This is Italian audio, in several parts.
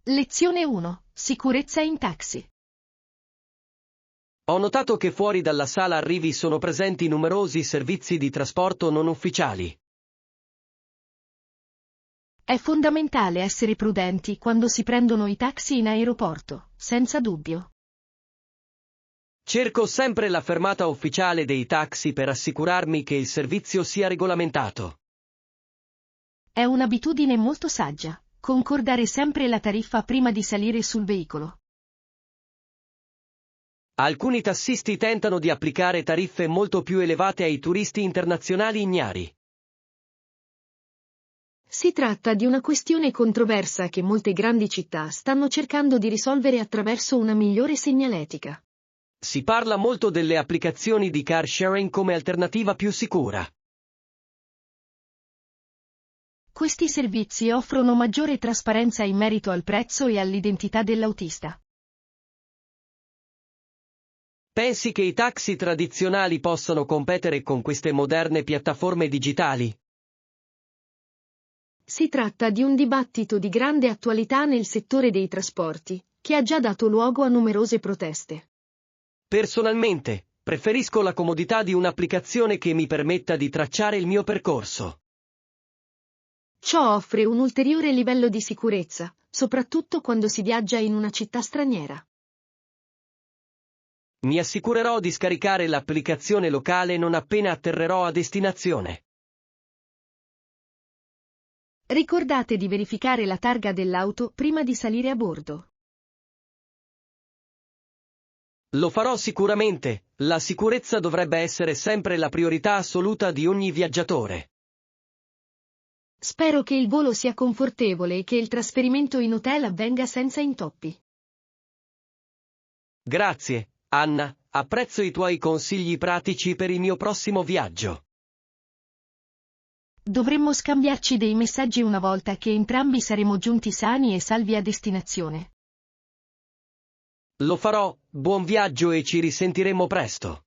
Lezione 1. Sicurezza in taxi. Ho notato che fuori dalla sala arrivi sono presenti numerosi servizi di trasporto non ufficiali. È fondamentale essere prudenti quando si prendono i taxi in aeroporto, senza dubbio. Cerco sempre la fermata ufficiale dei taxi per assicurarmi che il servizio sia regolamentato. È un'abitudine molto saggia, concordare sempre la tariffa prima di salire sul veicolo. Alcuni tassisti tentano di applicare tariffe molto più elevate ai turisti internazionali ignari. Si tratta di una questione controversa che molte grandi città stanno cercando di risolvere attraverso una migliore segnaletica. Si parla molto delle applicazioni di car sharing come alternativa più sicura. Questi servizi offrono maggiore trasparenza in merito al prezzo e all'identità dell'autista. Pensi che i taxi tradizionali possano competere con queste moderne piattaforme digitali? Si tratta di un dibattito di grande attualità nel settore dei trasporti, che ha già dato luogo a numerose proteste. Personalmente, preferisco la comodità di un'applicazione che mi permetta di tracciare il mio percorso. Ciò offre un ulteriore livello di sicurezza, soprattutto quando si viaggia in una città straniera. Mi assicurerò di scaricare l'applicazione locale non appena atterrerò a destinazione. Ricordate di verificare la targa dell'auto prima di salire a bordo. Lo farò sicuramente, la sicurezza dovrebbe essere sempre la priorità assoluta di ogni viaggiatore. Spero che il volo sia confortevole e che il trasferimento in hotel avvenga senza intoppi. Grazie, Anna, apprezzo i tuoi consigli pratici per il mio prossimo viaggio. Dovremmo scambiarci dei messaggi una volta che entrambi saremo giunti sani e salvi a destinazione. Lo farò, buon viaggio e ci risentiremo presto.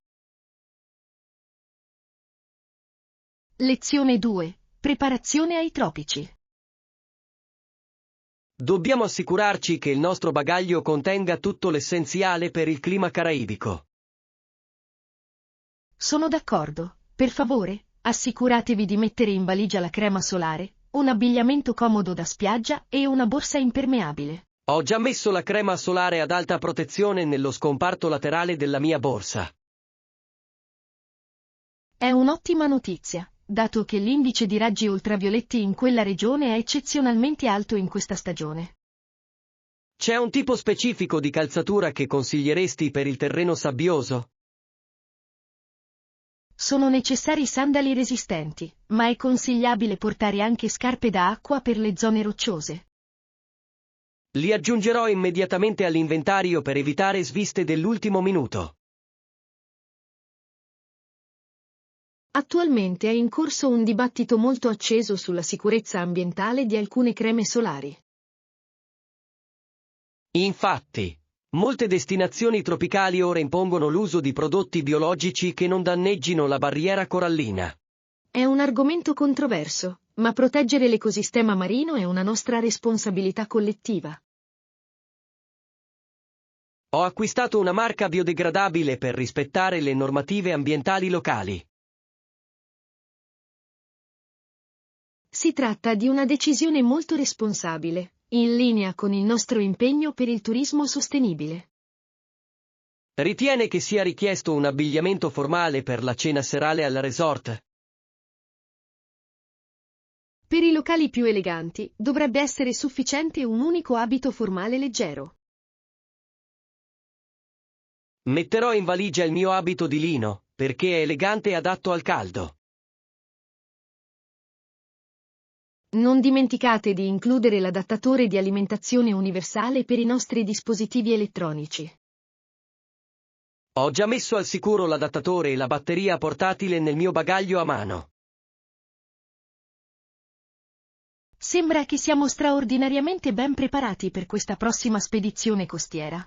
Lezione 2. Preparazione ai tropici. Dobbiamo assicurarci che il nostro bagaglio contenga tutto l'essenziale per il clima caraibico. Sono d'accordo. Per favore, assicuratevi di mettere in valigia la crema solare, un abbigliamento comodo da spiaggia e una borsa impermeabile. Ho già messo la crema solare ad alta protezione nello scomparto laterale della mia borsa. È un'ottima notizia, dato che l'indice di raggi ultravioletti in quella regione è eccezionalmente alto in questa stagione. C'è un tipo specifico di calzatura che consiglieresti per il terreno sabbioso? Sono necessari sandali resistenti, ma è consigliabile portare anche scarpe da acqua per le zone rocciose. Li aggiungerò immediatamente all'inventario per evitare sviste dell'ultimo minuto. Attualmente è in corso un dibattito molto acceso sulla sicurezza ambientale di alcune creme solari. Infatti, molte destinazioni tropicali ora impongono l'uso di prodotti biologici che non danneggino la barriera corallina. È un argomento controverso, ma proteggere l'ecosistema marino è una nostra responsabilità collettiva. Ho acquistato una marca biodegradabile per rispettare le normative ambientali locali. Si tratta di una decisione molto responsabile, in linea con il nostro impegno per il turismo sostenibile. Ritiene che sia richiesto un abbigliamento formale per la cena serale al resort? Per i locali più eleganti, dovrebbe essere sufficiente un unico abito formale leggero. Metterò in valigia il mio abito di lino, perché è elegante e adatto al caldo. Non dimenticate di includere l'adattatore di alimentazione universale per i nostri dispositivi elettronici. Ho già messo al sicuro l'adattatore e la batteria portatile nel mio bagaglio a mano. Sembra che siamo straordinariamente ben preparati per questa prossima spedizione costiera.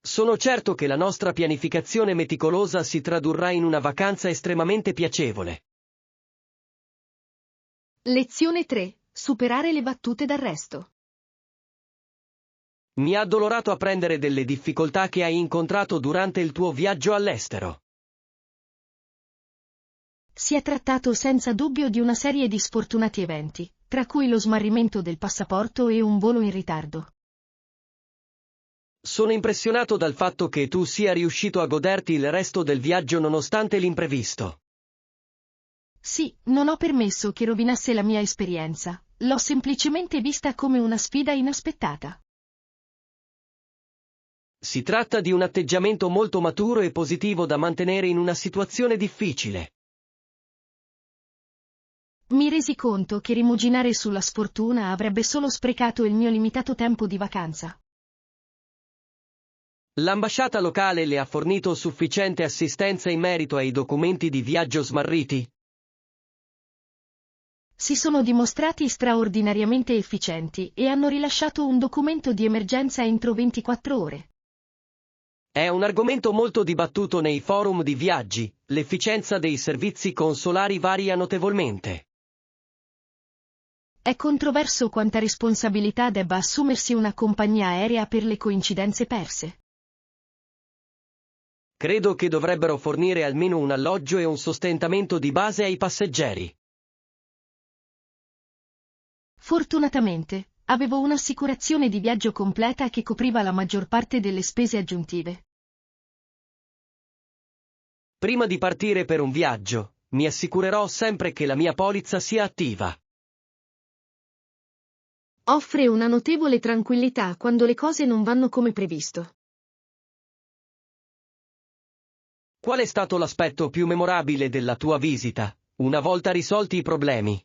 Sono certo che la nostra pianificazione meticolosa si tradurrà in una vacanza estremamente piacevole. Lezione 3. Superare le battute d'arresto. Mi ha addolorato apprendere delle difficoltà che hai incontrato durante il tuo viaggio all'estero. Si è trattato senza dubbio di una serie di sfortunati eventi, tra cui lo smarrimento del passaporto e un volo in ritardo. Sono impressionato dal fatto che tu sia riuscito a goderti il resto del viaggio nonostante l'imprevisto. Sì, non ho permesso che rovinasse la mia esperienza, l'ho semplicemente vista come una sfida inaspettata. Si tratta di un atteggiamento molto maturo e positivo da mantenere in una situazione difficile. Mi resi conto che rimuginare sulla sfortuna avrebbe solo sprecato il mio limitato tempo di vacanza. L'ambasciata locale le ha fornito sufficiente assistenza in merito ai documenti di viaggio smarriti? Si sono dimostrati straordinariamente efficienti e hanno rilasciato un documento di emergenza entro 24 ore. È un argomento molto dibattuto nei forum di viaggi, l'efficienza dei servizi consolari varia notevolmente. È controverso quanta responsabilità debba assumersi una compagnia aerea per le coincidenze perse. Credo che dovrebbero fornire almeno un alloggio e un sostentamento di base ai passeggeri. Fortunatamente, avevo un'assicurazione di viaggio completa che copriva la maggior parte delle spese aggiuntive. Prima di partire per un viaggio, mi assicurerò sempre che la mia polizza sia attiva. Offre una notevole tranquillità quando le cose non vanno come previsto. Qual è stato l'aspetto più memorabile della tua visita, una volta risolti i problemi?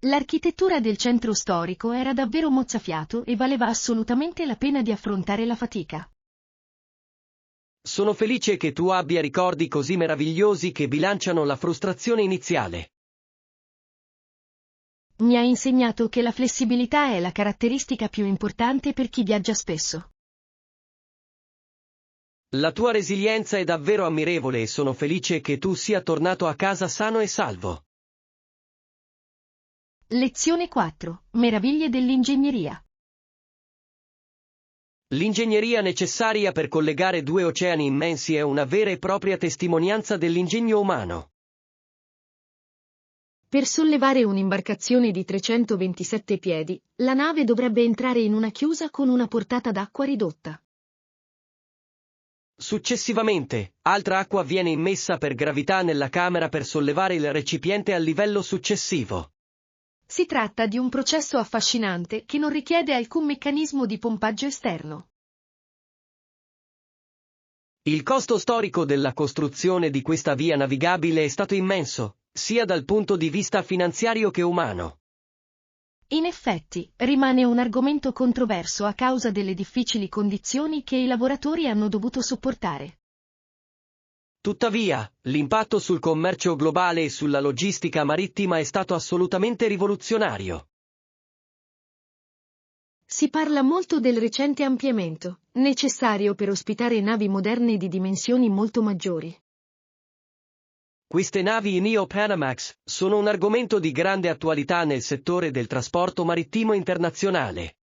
L'architettura del centro storico era davvero mozzafiato e valeva assolutamente la pena di affrontare la fatica. Sono felice che tu abbia ricordi così meravigliosi che bilanciano la frustrazione iniziale. Mi ha insegnato che la flessibilità è la caratteristica più importante per chi viaggia spesso. La tua resilienza è davvero ammirevole e sono felice che tu sia tornato a casa sano e salvo. Lezione 4. Meraviglie dell'ingegneria. L'ingegneria necessaria per collegare due oceani immensi è una vera e propria testimonianza dell'ingegno umano. Per sollevare un'imbarcazione di 327 piedi, la nave dovrebbe entrare in una chiusa con una portata d'acqua ridotta. Successivamente, altra acqua viene immessa per gravità nella camera per sollevare il recipiente al livello successivo. Si tratta di un processo affascinante che non richiede alcun meccanismo di pompaggio esterno. Il costo storico della costruzione di questa via navigabile è stato immenso, sia dal punto di vista finanziario che umano. In effetti, rimane un argomento controverso a causa delle difficili condizioni che i lavoratori hanno dovuto sopportare. Tuttavia, l'impatto sul commercio globale e sulla logistica marittima è stato assolutamente rivoluzionario. Si parla molto del recente ampliamento, necessario per ospitare navi moderne di dimensioni molto maggiori. Queste navi Neo-Panamax sono un argomento di grande attualità nel settore del trasporto marittimo internazionale.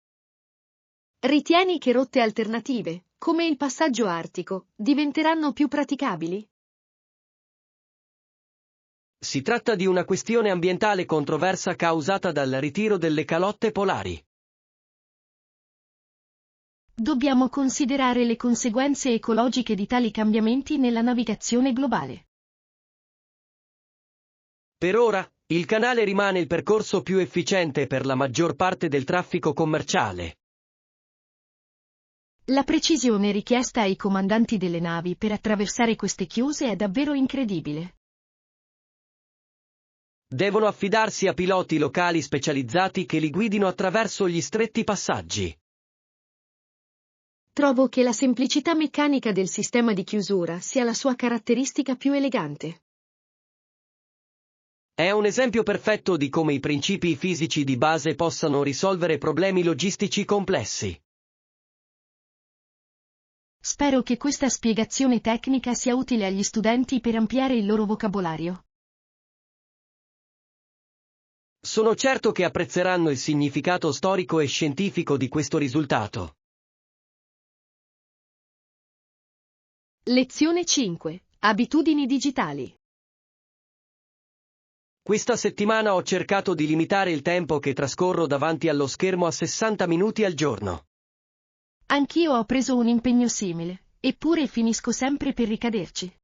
Ritieni che rotte alternative, come il passaggio artico, diventeranno più praticabili? Si tratta di una questione ambientale controversa causata dal ritiro delle calotte polari. Dobbiamo considerare le conseguenze ecologiche di tali cambiamenti nella navigazione globale. Per ora, il canale rimane il percorso più efficiente per la maggior parte del traffico commerciale. La precisione richiesta ai comandanti delle navi per attraversare queste chiuse è davvero incredibile. Devono affidarsi a piloti locali specializzati che li guidino attraverso gli stretti passaggi. Trovo che la semplicità meccanica del sistema di chiusura sia la sua caratteristica più elegante. È un esempio perfetto di come i principi fisici di base possano risolvere problemi logistici complessi. Spero che questa spiegazione tecnica sia utile agli studenti per ampliare il loro vocabolario. Sono certo che apprezzeranno il significato storico e scientifico di questo risultato. Lezione 5. Abitudini digitali. Questa settimana ho cercato di limitare il tempo che trascorro davanti allo schermo a 60 minuti al giorno. Anch'io ho preso un impegno simile, eppure finisco sempre per ricaderci.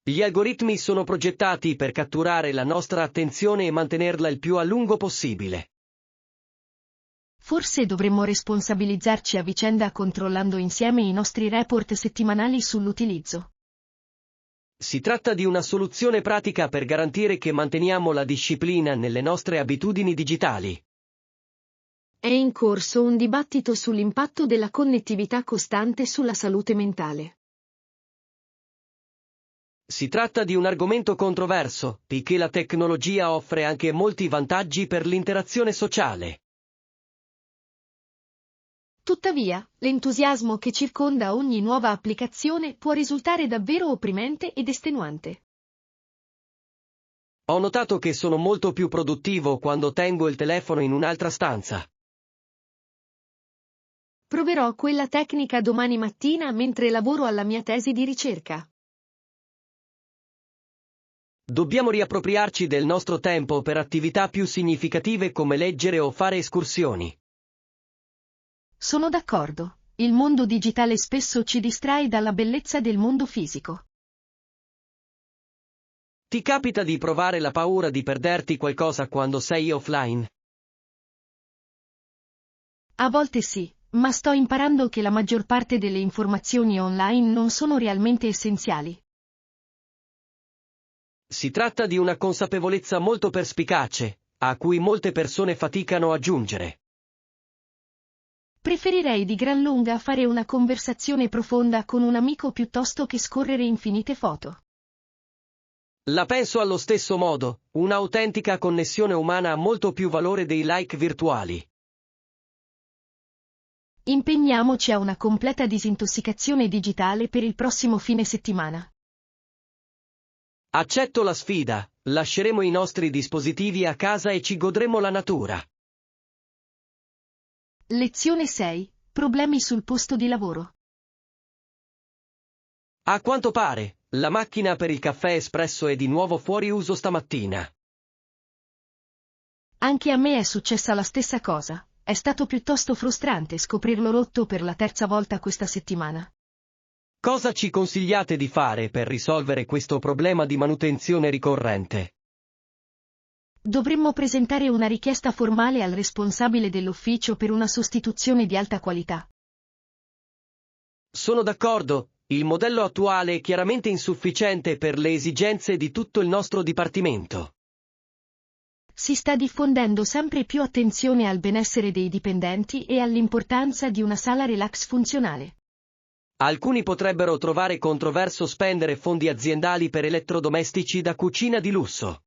Gli algoritmi sono progettati per catturare la nostra attenzione e mantenerla il più a lungo possibile. Forse dovremmo responsabilizzarci a vicenda controllando insieme i nostri report settimanali sull'utilizzo. Si tratta di una soluzione pratica per garantire che manteniamo la disciplina nelle nostre abitudini digitali. È in corso un dibattito sull'impatto della connettività costante sulla salute mentale. Si tratta di un argomento controverso, poiché la tecnologia offre anche molti vantaggi per l'interazione sociale. Tuttavia, l'entusiasmo che circonda ogni nuova applicazione può risultare davvero opprimente ed estenuante. Ho notato che sono molto più produttivo quando tengo il telefono in un'altra stanza. Proverò quella tecnica domani mattina mentre lavoro alla mia tesi di ricerca. Dobbiamo riappropriarci del nostro tempo per attività più significative come leggere o fare escursioni. Sono d'accordo, il mondo digitale spesso ci distrae dalla bellezza del mondo fisico. Ti capita di provare la paura di perderti qualcosa quando sei offline? A volte sì, ma sto imparando che la maggior parte delle informazioni online non sono realmente essenziali. Si tratta di una consapevolezza molto perspicace, a cui molte persone faticano a giungere. Preferirei di gran lunga fare una conversazione profonda con un amico piuttosto che scorrere infinite foto. La penso allo stesso modo, un'autentica connessione umana ha molto più valore dei like virtuali. Impegniamoci a una completa disintossicazione digitale per il prossimo fine settimana. Accetto la sfida, lasceremo i nostri dispositivi a casa e ci godremo la natura. Lezione 6. Problemi sul posto di lavoro. A quanto pare, la macchina per il caffè espresso è di nuovo fuori uso stamattina. Anche a me è successa la stessa cosa, è stato piuttosto frustrante scoprirlo rotto per la terza volta questa settimana. Cosa ci consigliate di fare per risolvere questo problema di manutenzione ricorrente? Dovremmo presentare una richiesta formale al responsabile dell'ufficio per una sostituzione di alta qualità. Sono d'accordo, il modello attuale è chiaramente insufficiente per le esigenze di tutto il nostro dipartimento. Si sta diffondendo sempre più attenzione al benessere dei dipendenti e all'importanza di una sala relax funzionale. Alcuni potrebbero trovare controverso spendere fondi aziendali per elettrodomestici da cucina di lusso.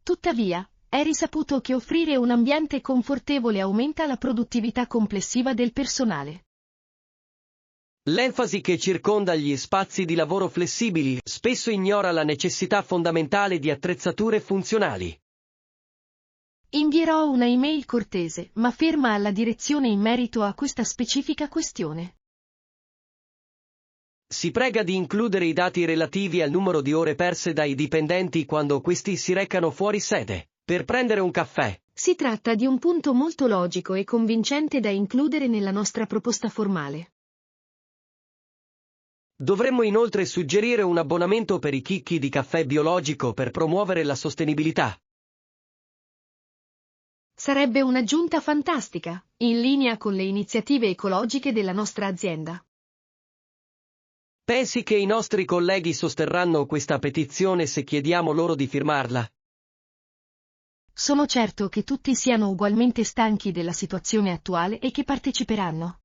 Tuttavia, è risaputo che offrire un ambiente confortevole aumenta la produttività complessiva del personale. L'enfasi che circonda gli spazi di lavoro flessibili spesso ignora la necessità fondamentale di attrezzature funzionali. Invierò una email cortese, ma ferma alla direzione in merito a questa specifica questione. Si prega di includere i dati relativi al numero di ore perse dai dipendenti quando questi si recano fuori sede, per prendere un caffè. Si tratta di un punto molto logico e convincente da includere nella nostra proposta formale. Dovremmo inoltre suggerire un abbonamento per i chicchi di caffè biologico per promuovere la sostenibilità. Sarebbe un'aggiunta fantastica, in linea con le iniziative ecologiche della nostra azienda. Pensi che i nostri colleghi sosterranno questa petizione se chiediamo loro di firmarla? Sono certo che tutti siano ugualmente stanchi della situazione attuale e che parteciperanno.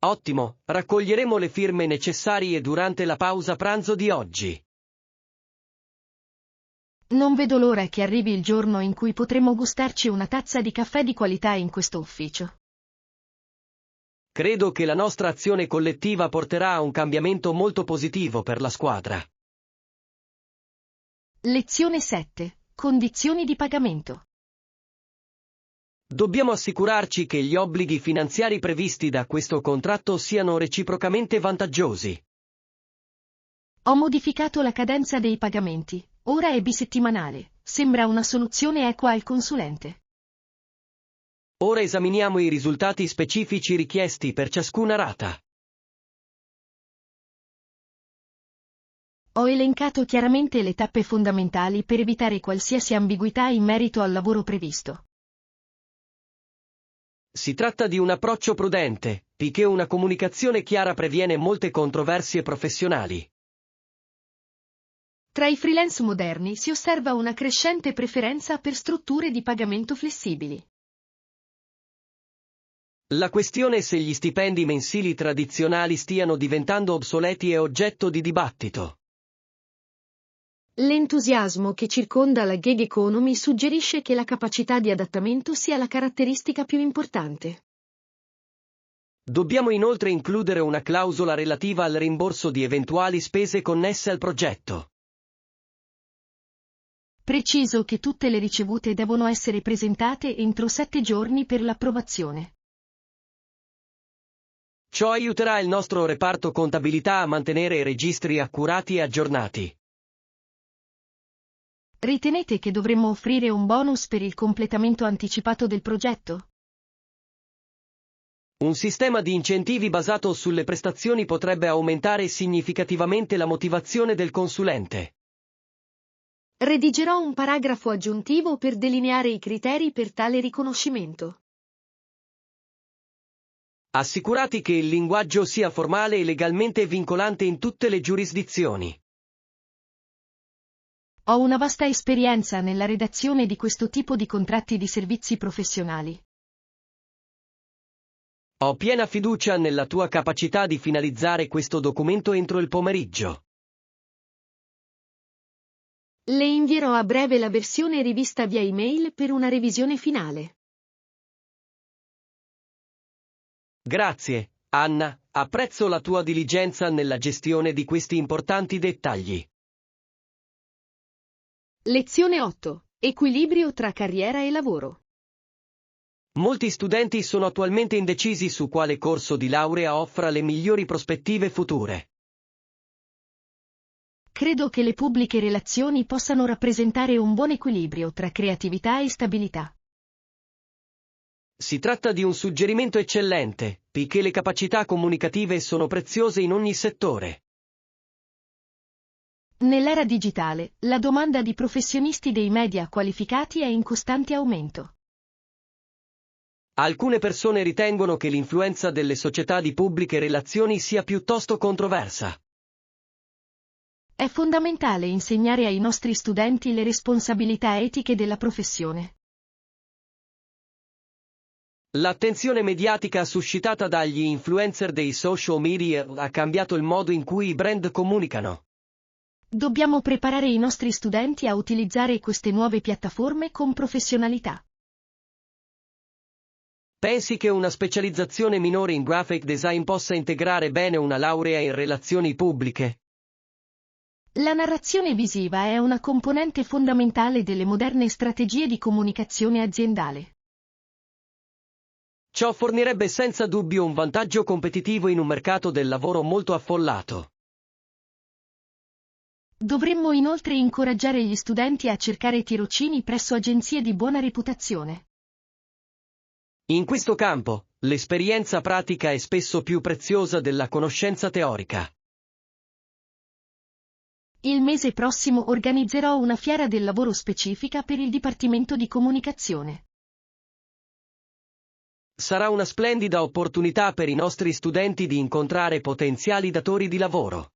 Ottimo, raccoglieremo le firme necessarie durante la pausa pranzo di oggi. Non vedo l'ora che arrivi il giorno in cui potremo gustarci una tazza di caffè di qualità in questo ufficio. Credo che la nostra azione collettiva porterà a un cambiamento molto positivo per la squadra. Lezione 7. Condizioni di pagamento. Dobbiamo assicurarci che gli obblighi finanziari previsti da questo contratto siano reciprocamente vantaggiosi. Ho modificato la cadenza dei pagamenti, ora è bisettimanale, sembra una soluzione equa al consulente. Ora esaminiamo i risultati specifici richiesti per ciascuna rata. Ho elencato chiaramente le tappe fondamentali per evitare qualsiasi ambiguità in merito al lavoro previsto. Si tratta di un approccio prudente, poiché una comunicazione chiara previene molte controversie professionali. Tra i freelance moderni si osserva una crescente preferenza per strutture di pagamento flessibili. La questione è se gli stipendi mensili tradizionali stiano diventando obsoleti è oggetto di dibattito. L'entusiasmo che circonda la gig economy suggerisce che la capacità di adattamento sia la caratteristica più importante. Dobbiamo inoltre includere una clausola relativa al rimborso di eventuali spese connesse al progetto. Preciso che tutte le ricevute devono essere presentate entro 7 giorni per l'approvazione. Ciò aiuterà il nostro reparto contabilità a mantenere i registri accurati e aggiornati. Ritenete che dovremmo offrire un bonus per il completamento anticipato del progetto? Un sistema di incentivi basato sulle prestazioni potrebbe aumentare significativamente la motivazione del consulente. Redigerò un paragrafo aggiuntivo per delineare i criteri per tale riconoscimento. Assicurati che il linguaggio sia formale e legalmente vincolante in tutte le giurisdizioni. Ho una vasta esperienza nella redazione di questo tipo di contratti di servizi professionali. Ho piena fiducia nella tua capacità di finalizzare questo documento entro il pomeriggio. Le invierò a breve la versione rivista via email per una revisione finale. Grazie, Anna, apprezzo la tua diligenza nella gestione di questi importanti dettagli. Lezione 8. Equilibrio tra carriera e lavoro. Molti studenti sono attualmente indecisi su quale corso di laurea offra le migliori prospettive future. Credo che le pubbliche relazioni possano rappresentare un buon equilibrio tra creatività e stabilità. Si tratta di un suggerimento eccellente, poiché le capacità comunicative sono preziose in ogni settore. Nell'era digitale, la domanda di professionisti dei media qualificati è in costante aumento. Alcune persone ritengono che l'influenza delle società di pubbliche relazioni sia piuttosto controversa. È fondamentale insegnare ai nostri studenti le responsabilità etiche della professione. L'attenzione mediatica suscitata dagli influencer dei social media ha cambiato il modo in cui i brand comunicano. Dobbiamo preparare i nostri studenti a utilizzare queste nuove piattaforme con professionalità. Pensi che una specializzazione minore in graphic design possa integrare bene una laurea in relazioni pubbliche? La narrazione visiva è una componente fondamentale delle moderne strategie di comunicazione aziendale. Ciò fornirebbe senza dubbio un vantaggio competitivo in un mercato del lavoro molto affollato. Dovremmo inoltre incoraggiare gli studenti a cercare tirocini presso agenzie di buona reputazione. In questo campo, l'esperienza pratica è spesso più preziosa della conoscenza teorica. Il mese prossimo organizzerò una fiera del lavoro specifica per il Dipartimento di Comunicazione. Sarà una splendida opportunità per i nostri studenti di incontrare potenziali datori di lavoro.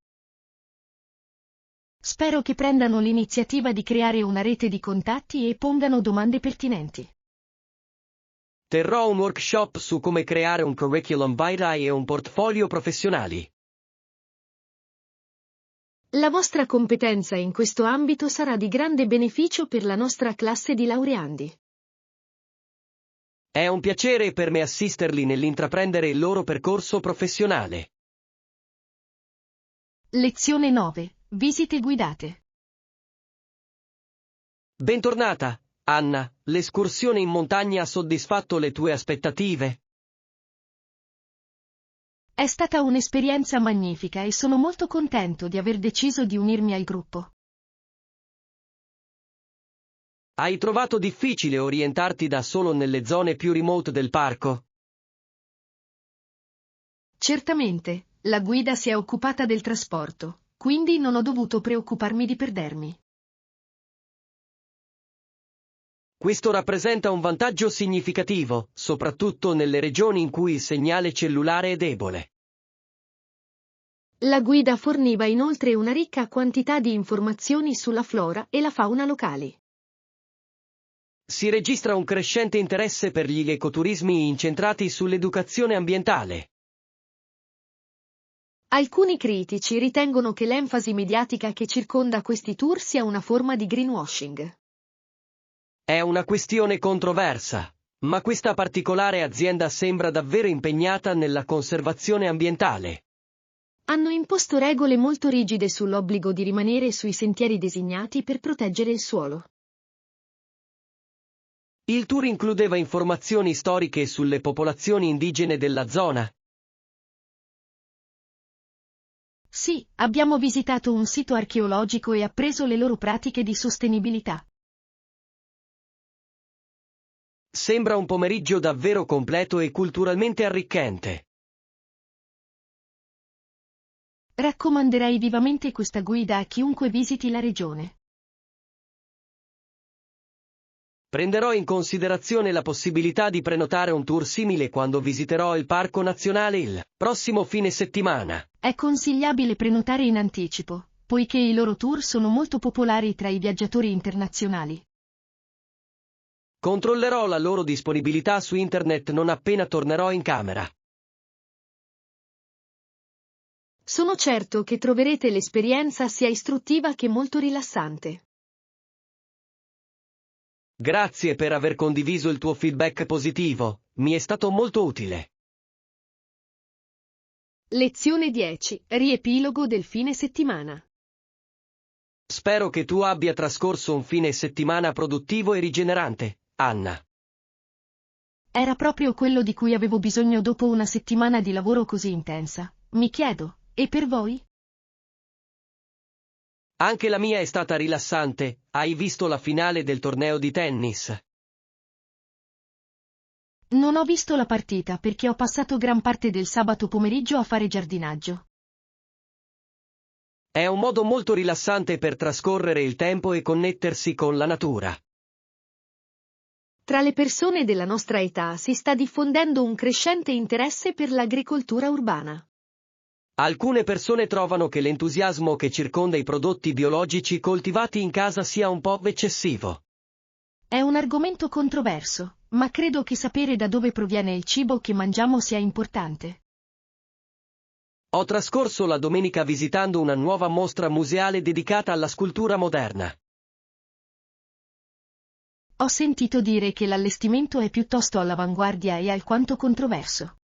Spero che prendano l'iniziativa di creare una rete di contatti e pongano domande pertinenti. Terrò un workshop su come creare un curriculum vitae e un portfolio professionali. La vostra competenza in questo ambito sarà di grande beneficio per la nostra classe di laureandi. È un piacere per me assisterli nell'intraprendere il loro percorso professionale. Lezione 9. Visite guidate. Bentornata, Anna, l'escursione in montagna ha soddisfatto le tue aspettative? È stata un'esperienza magnifica e sono molto contento di aver deciso di unirmi al gruppo. Hai trovato difficile orientarti da solo nelle zone più remote del parco? Certamente, la guida si è occupata del trasporto, quindi non ho dovuto preoccuparmi di perdermi. Questo rappresenta un vantaggio significativo, soprattutto nelle regioni in cui il segnale cellulare è debole. La guida forniva inoltre una ricca quantità di informazioni sulla flora e la fauna locali. Si registra un crescente interesse per gli ecoturismi incentrati sull'educazione ambientale. Alcuni critici ritengono che l'enfasi mediatica che circonda questi tour sia una forma di greenwashing. È una questione controversa, ma questa particolare azienda sembra davvero impegnata nella conservazione ambientale. Hanno imposto regole molto rigide sull'obbligo di rimanere sui sentieri designati per proteggere il suolo. Il tour includeva informazioni storiche sulle popolazioni indigene della zona. Sì, abbiamo visitato un sito archeologico e appreso le loro pratiche di sostenibilità. Sembra un pomeriggio davvero completo e culturalmente arricchente. Raccomanderei vivamente questa guida a chiunque visiti la regione. Prenderò in considerazione la possibilità di prenotare un tour simile quando visiterò il Parco Nazionale il prossimo fine settimana. È consigliabile prenotare in anticipo, poiché i loro tour sono molto popolari tra i viaggiatori internazionali. Controllerò la loro disponibilità su internet non appena tornerò in camera. Sono certo che troverete l'esperienza sia istruttiva che molto rilassante. Grazie per aver condiviso il tuo feedback positivo, mi è stato molto utile. Lezione 10. Riepilogo del fine settimana. Spero che tu abbia trascorso un fine settimana produttivo e rigenerante, Anna. Era proprio quello di cui avevo bisogno dopo una settimana di lavoro così intensa. Mi chiedo, e per voi? Anche la mia è stata rilassante, hai visto la finale del torneo di tennis? Non ho visto la partita perché ho passato gran parte del sabato pomeriggio a fare giardinaggio. È un modo molto rilassante per trascorrere il tempo e connettersi con la natura. Tra le persone della nostra età si sta diffondendo un crescente interesse per l'agricoltura urbana. Alcune persone trovano che l'entusiasmo che circonda i prodotti biologici coltivati in casa sia un po' eccessivo. È un argomento controverso, ma credo che sapere da dove proviene il cibo che mangiamo sia importante. Ho trascorso la domenica visitando una nuova mostra museale dedicata alla scultura moderna. Ho sentito dire che l'allestimento è piuttosto all'avanguardia e alquanto controverso.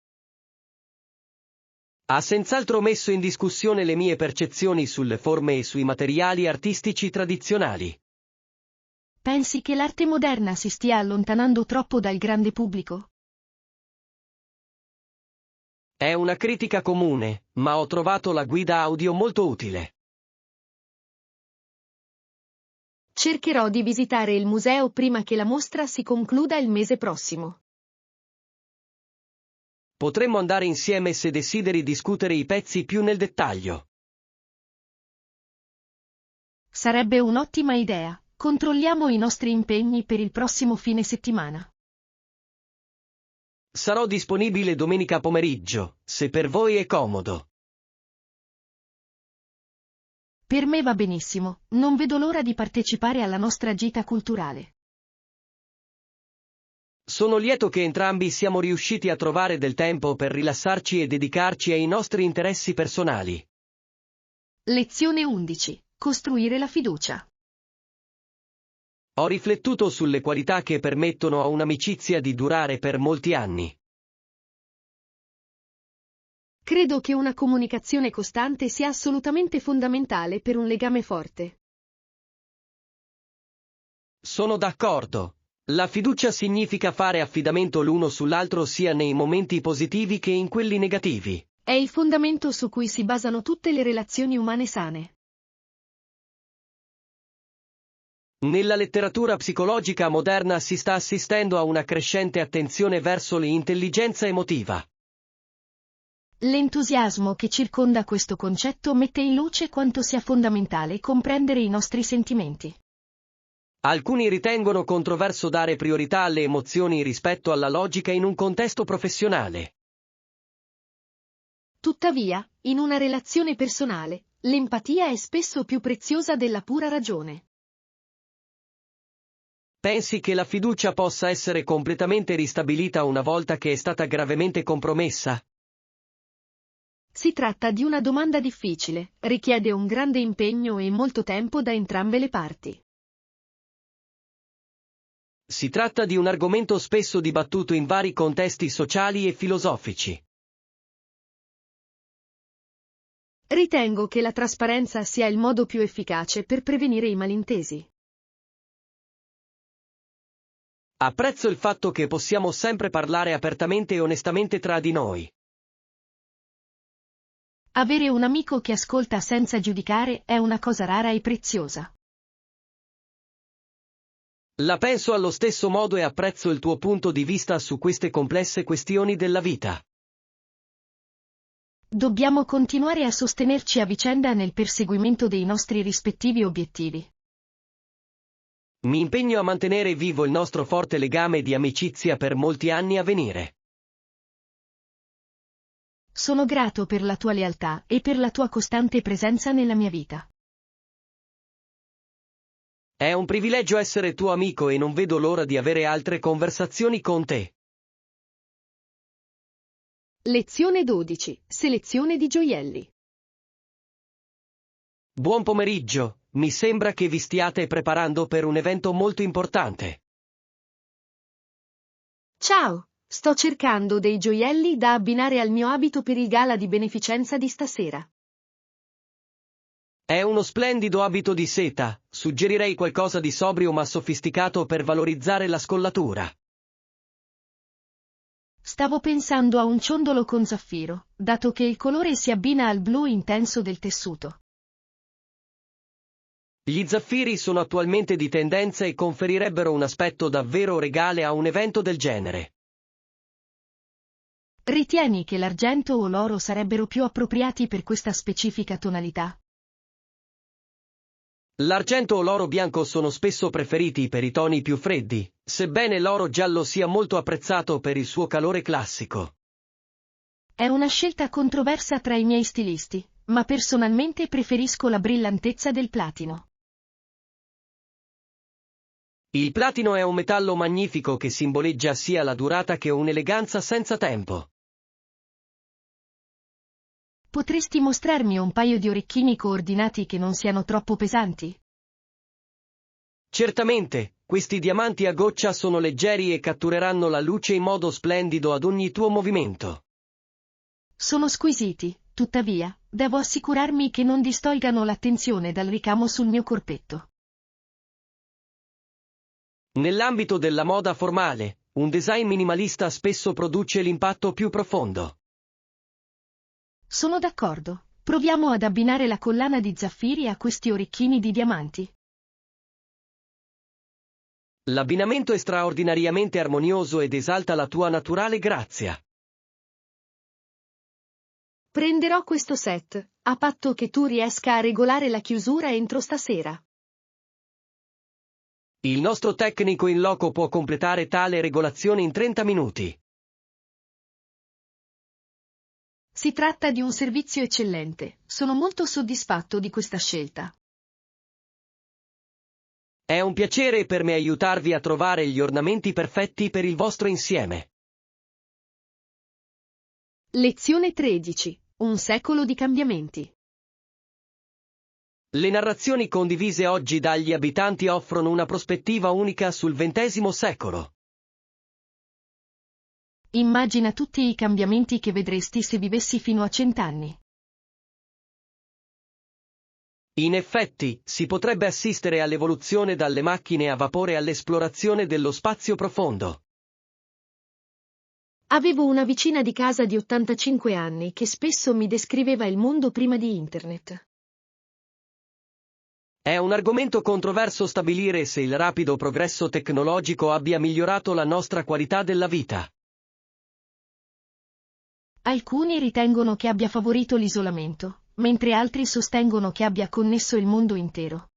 Ha senz'altro messo in discussione le mie percezioni sulle forme e sui materiali artistici tradizionali. Pensi che l'arte moderna si stia allontanando troppo dal grande pubblico? È una critica comune, ma ho trovato la guida audio molto utile. Cercherò di visitare il museo prima che la mostra si concluda il mese prossimo. Potremmo andare insieme se desideri discutere i pezzi più nel dettaglio. Sarebbe un'ottima idea. Controlliamo i nostri impegni per il prossimo fine settimana. Sarò disponibile domenica pomeriggio, se per voi è comodo. Per me va benissimo, non vedo l'ora di partecipare alla nostra gita culturale. Sono lieto che entrambi siamo riusciti a trovare del tempo per rilassarci e dedicarci ai nostri interessi personali. Lezione 11. Costruire la fiducia. Ho riflettuto sulle qualità che permettono a un'amicizia di durare per molti anni. Credo che una comunicazione costante sia assolutamente fondamentale per un legame forte. Sono d'accordo. La fiducia significa fare affidamento l'uno sull'altro sia nei momenti positivi che in quelli negativi. È il fondamento su cui si basano tutte le relazioni umane sane. Nella letteratura psicologica moderna si sta assistendo a una crescente attenzione verso l'intelligenza emotiva. L'entusiasmo che circonda questo concetto mette in luce quanto sia fondamentale comprendere i nostri sentimenti. Alcuni ritengono controverso dare priorità alle emozioni rispetto alla logica in un contesto professionale. Tuttavia, in una relazione personale, l'empatia è spesso più preziosa della pura ragione. Pensi che la fiducia possa essere completamente ristabilita una volta che è stata gravemente compromessa? Si tratta di una domanda difficile, richiede un grande impegno e molto tempo da entrambe le parti. Si tratta di un argomento spesso dibattuto in vari contesti sociali e filosofici. Ritengo che la trasparenza sia il modo più efficace per prevenire i malintesi. Apprezzo il fatto che possiamo sempre parlare apertamente e onestamente tra di noi. Avere un amico che ascolta senza giudicare è una cosa rara e preziosa. La penso allo stesso modo e apprezzo il tuo punto di vista su queste complesse questioni della vita. Dobbiamo continuare a sostenerci a vicenda nel perseguimento dei nostri rispettivi obiettivi. Mi impegno a mantenere vivo il nostro forte legame di amicizia per molti anni a venire. Sono grato per la tua lealtà e per la tua costante presenza nella mia vita. È un privilegio essere tuo amico e non vedo l'ora di avere altre conversazioni con te. Lezione 12. Selezione di gioielli. Buon pomeriggio, mi sembra che vi stiate preparando per un evento molto importante. Ciao, sto cercando dei gioielli da abbinare al mio abito per il gala di beneficenza di stasera. È uno splendido abito di seta, suggerirei qualcosa di sobrio ma sofisticato per valorizzare la scollatura. Stavo pensando a un ciondolo con zaffiro, dato che il colore si abbina al blu intenso del tessuto. Gli zaffiri sono attualmente di tendenza e conferirebbero un aspetto davvero regale a un evento del genere. Ritieni che l'argento o l'oro sarebbero più appropriati per questa specifica tonalità? L'argento o l'oro bianco sono spesso preferiti per i toni più freddi, sebbene l'oro giallo sia molto apprezzato per il suo calore classico. È una scelta controversa tra i miei stilisti, ma personalmente preferisco la brillantezza del platino. Il platino è un metallo magnifico che simboleggia sia la durata che un'eleganza senza tempo. Potresti mostrarmi un paio di orecchini coordinati che non siano troppo pesanti? Certamente, questi diamanti a goccia sono leggeri e cattureranno la luce in modo splendido ad ogni tuo movimento. Sono squisiti, tuttavia, devo assicurarmi che non distolgano l'attenzione dal ricamo sul mio corpetto. Nell'ambito della moda formale, un design minimalista spesso produce l'impatto più profondo. Sono d'accordo. Proviamo ad abbinare la collana di zaffiri a questi orecchini di diamanti. L'abbinamento è straordinariamente armonioso ed esalta la tua naturale grazia. Prenderò questo set, a patto che tu riesca a regolare la chiusura entro stasera. Il nostro tecnico in loco può completare tale regolazione in 30 minuti. Si tratta di un servizio eccellente, sono molto soddisfatto di questa scelta. È un piacere per me aiutarvi a trovare gli ornamenti perfetti per il vostro insieme. Lezione 13. Un secolo di cambiamenti. Le narrazioni condivise oggi dagli abitanti offrono una prospettiva unica sul XX secolo. Immagina tutti i cambiamenti che vedresti se vivessi fino a 100 anni. In effetti, si potrebbe assistere all'evoluzione dalle macchine a vapore all'esplorazione dello spazio profondo. Avevo una vicina di casa di 85 anni che spesso mi descriveva il mondo prima di Internet. È un argomento controverso stabilire se il rapido progresso tecnologico abbia migliorato la nostra qualità della vita. Alcuni ritengono che abbia favorito l'isolamento, mentre altri sostengono che abbia connesso il mondo intero.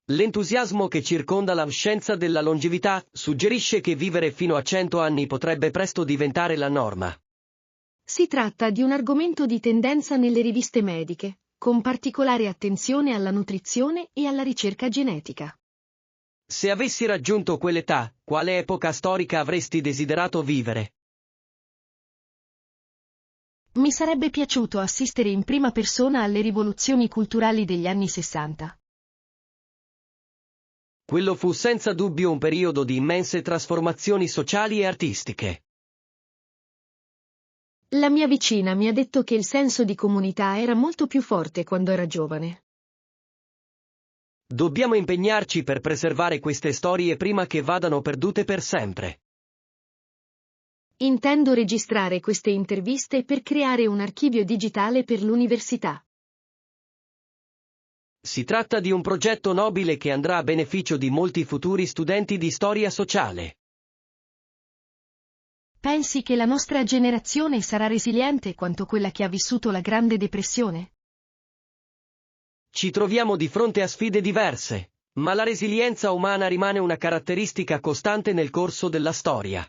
L'entusiasmo che circonda la scienza della longevità suggerisce che vivere fino a 100 anni potrebbe presto diventare la norma. Si tratta di un argomento di tendenza nelle riviste mediche, con particolare attenzione alla nutrizione e alla ricerca genetica. Se avessi raggiunto quell'età, quale epoca storica avresti desiderato vivere? Mi sarebbe piaciuto assistere in prima persona alle rivoluzioni culturali degli anni 60. Quello fu senza dubbio un periodo di immense trasformazioni sociali e artistiche. La mia vicina mi ha detto che il senso di comunità era molto più forte quando era giovane. Dobbiamo impegnarci per preservare queste storie prima che vadano perdute per sempre. Intendo registrare queste interviste per creare un archivio digitale per l'università. Si tratta di un progetto nobile che andrà a beneficio di molti futuri studenti di storia sociale. Pensi che la nostra generazione sarà resiliente quanto quella che ha vissuto la Grande Depressione? Ci troviamo di fronte a sfide diverse, ma la resilienza umana rimane una caratteristica costante nel corso della storia.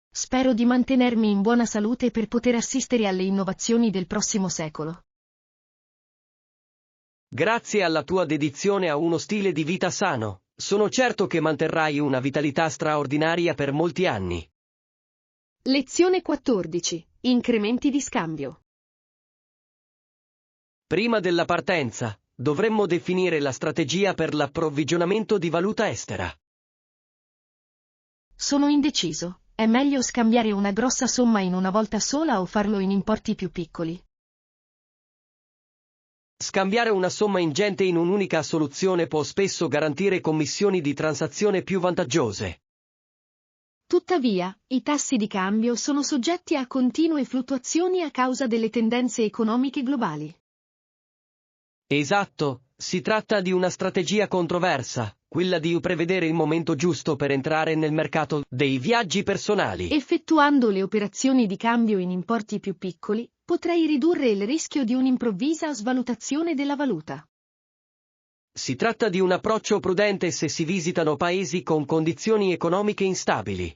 Spero di mantenermi in buona salute per poter assistere alle innovazioni del prossimo secolo. Grazie alla tua dedizione a uno stile di vita sano, sono certo che manterrai una vitalità straordinaria per molti anni. Lezione 14. Incrementi di scambio. Prima della partenza, dovremmo definire la strategia per l'approvvigionamento di valuta estera. Sono indeciso. È meglio scambiare una grossa somma in una volta sola o farlo in importi più piccoli? Scambiare una somma ingente in un'unica soluzione può spesso garantire commissioni di transazione più vantaggiose. Tuttavia, i tassi di cambio sono soggetti a continue fluttuazioni a causa delle tendenze economiche globali. Esatto, si tratta di una strategia controversa, quella di prevedere il momento giusto per entrare nel mercato dei viaggi personali. Effettuando le operazioni di cambio in importi più piccoli, potrei ridurre il rischio di un'improvvisa svalutazione della valuta. Si tratta di un approccio prudente se si visitano paesi con condizioni economiche instabili.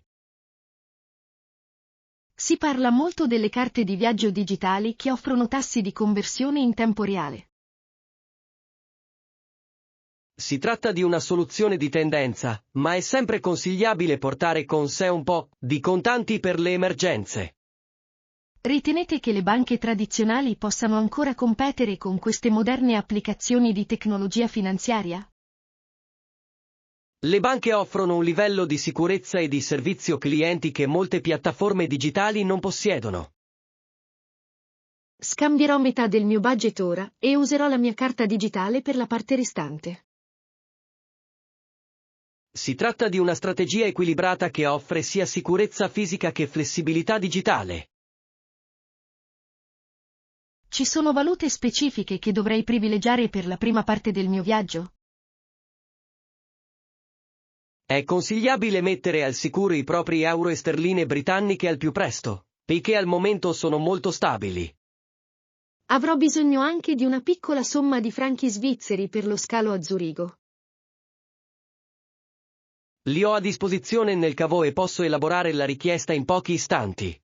Si parla molto delle carte di viaggio digitali che offrono tassi di conversione in tempo reale. Si tratta di una soluzione di tendenza, ma è sempre consigliabile portare con sé un po' di contanti per le emergenze. Ritenete che le banche tradizionali possano ancora competere con queste moderne applicazioni di tecnologia finanziaria? Le banche offrono un livello di sicurezza e di servizio clienti che molte piattaforme digitali non possiedono. Scambierò metà del mio budget ora e userò la mia carta digitale per la parte restante. Si tratta di una strategia equilibrata che offre sia sicurezza fisica che flessibilità digitale. Ci sono valute specifiche che dovrei privilegiare per la prima parte del mio viaggio? È consigliabile mettere al sicuro i propri euro e sterline britanniche al più presto, poiché al momento sono molto stabili. Avrò bisogno anche di una piccola somma di franchi svizzeri per lo scalo a Zurigo. Li ho a disposizione nel cavo e posso elaborare la richiesta in pochi istanti.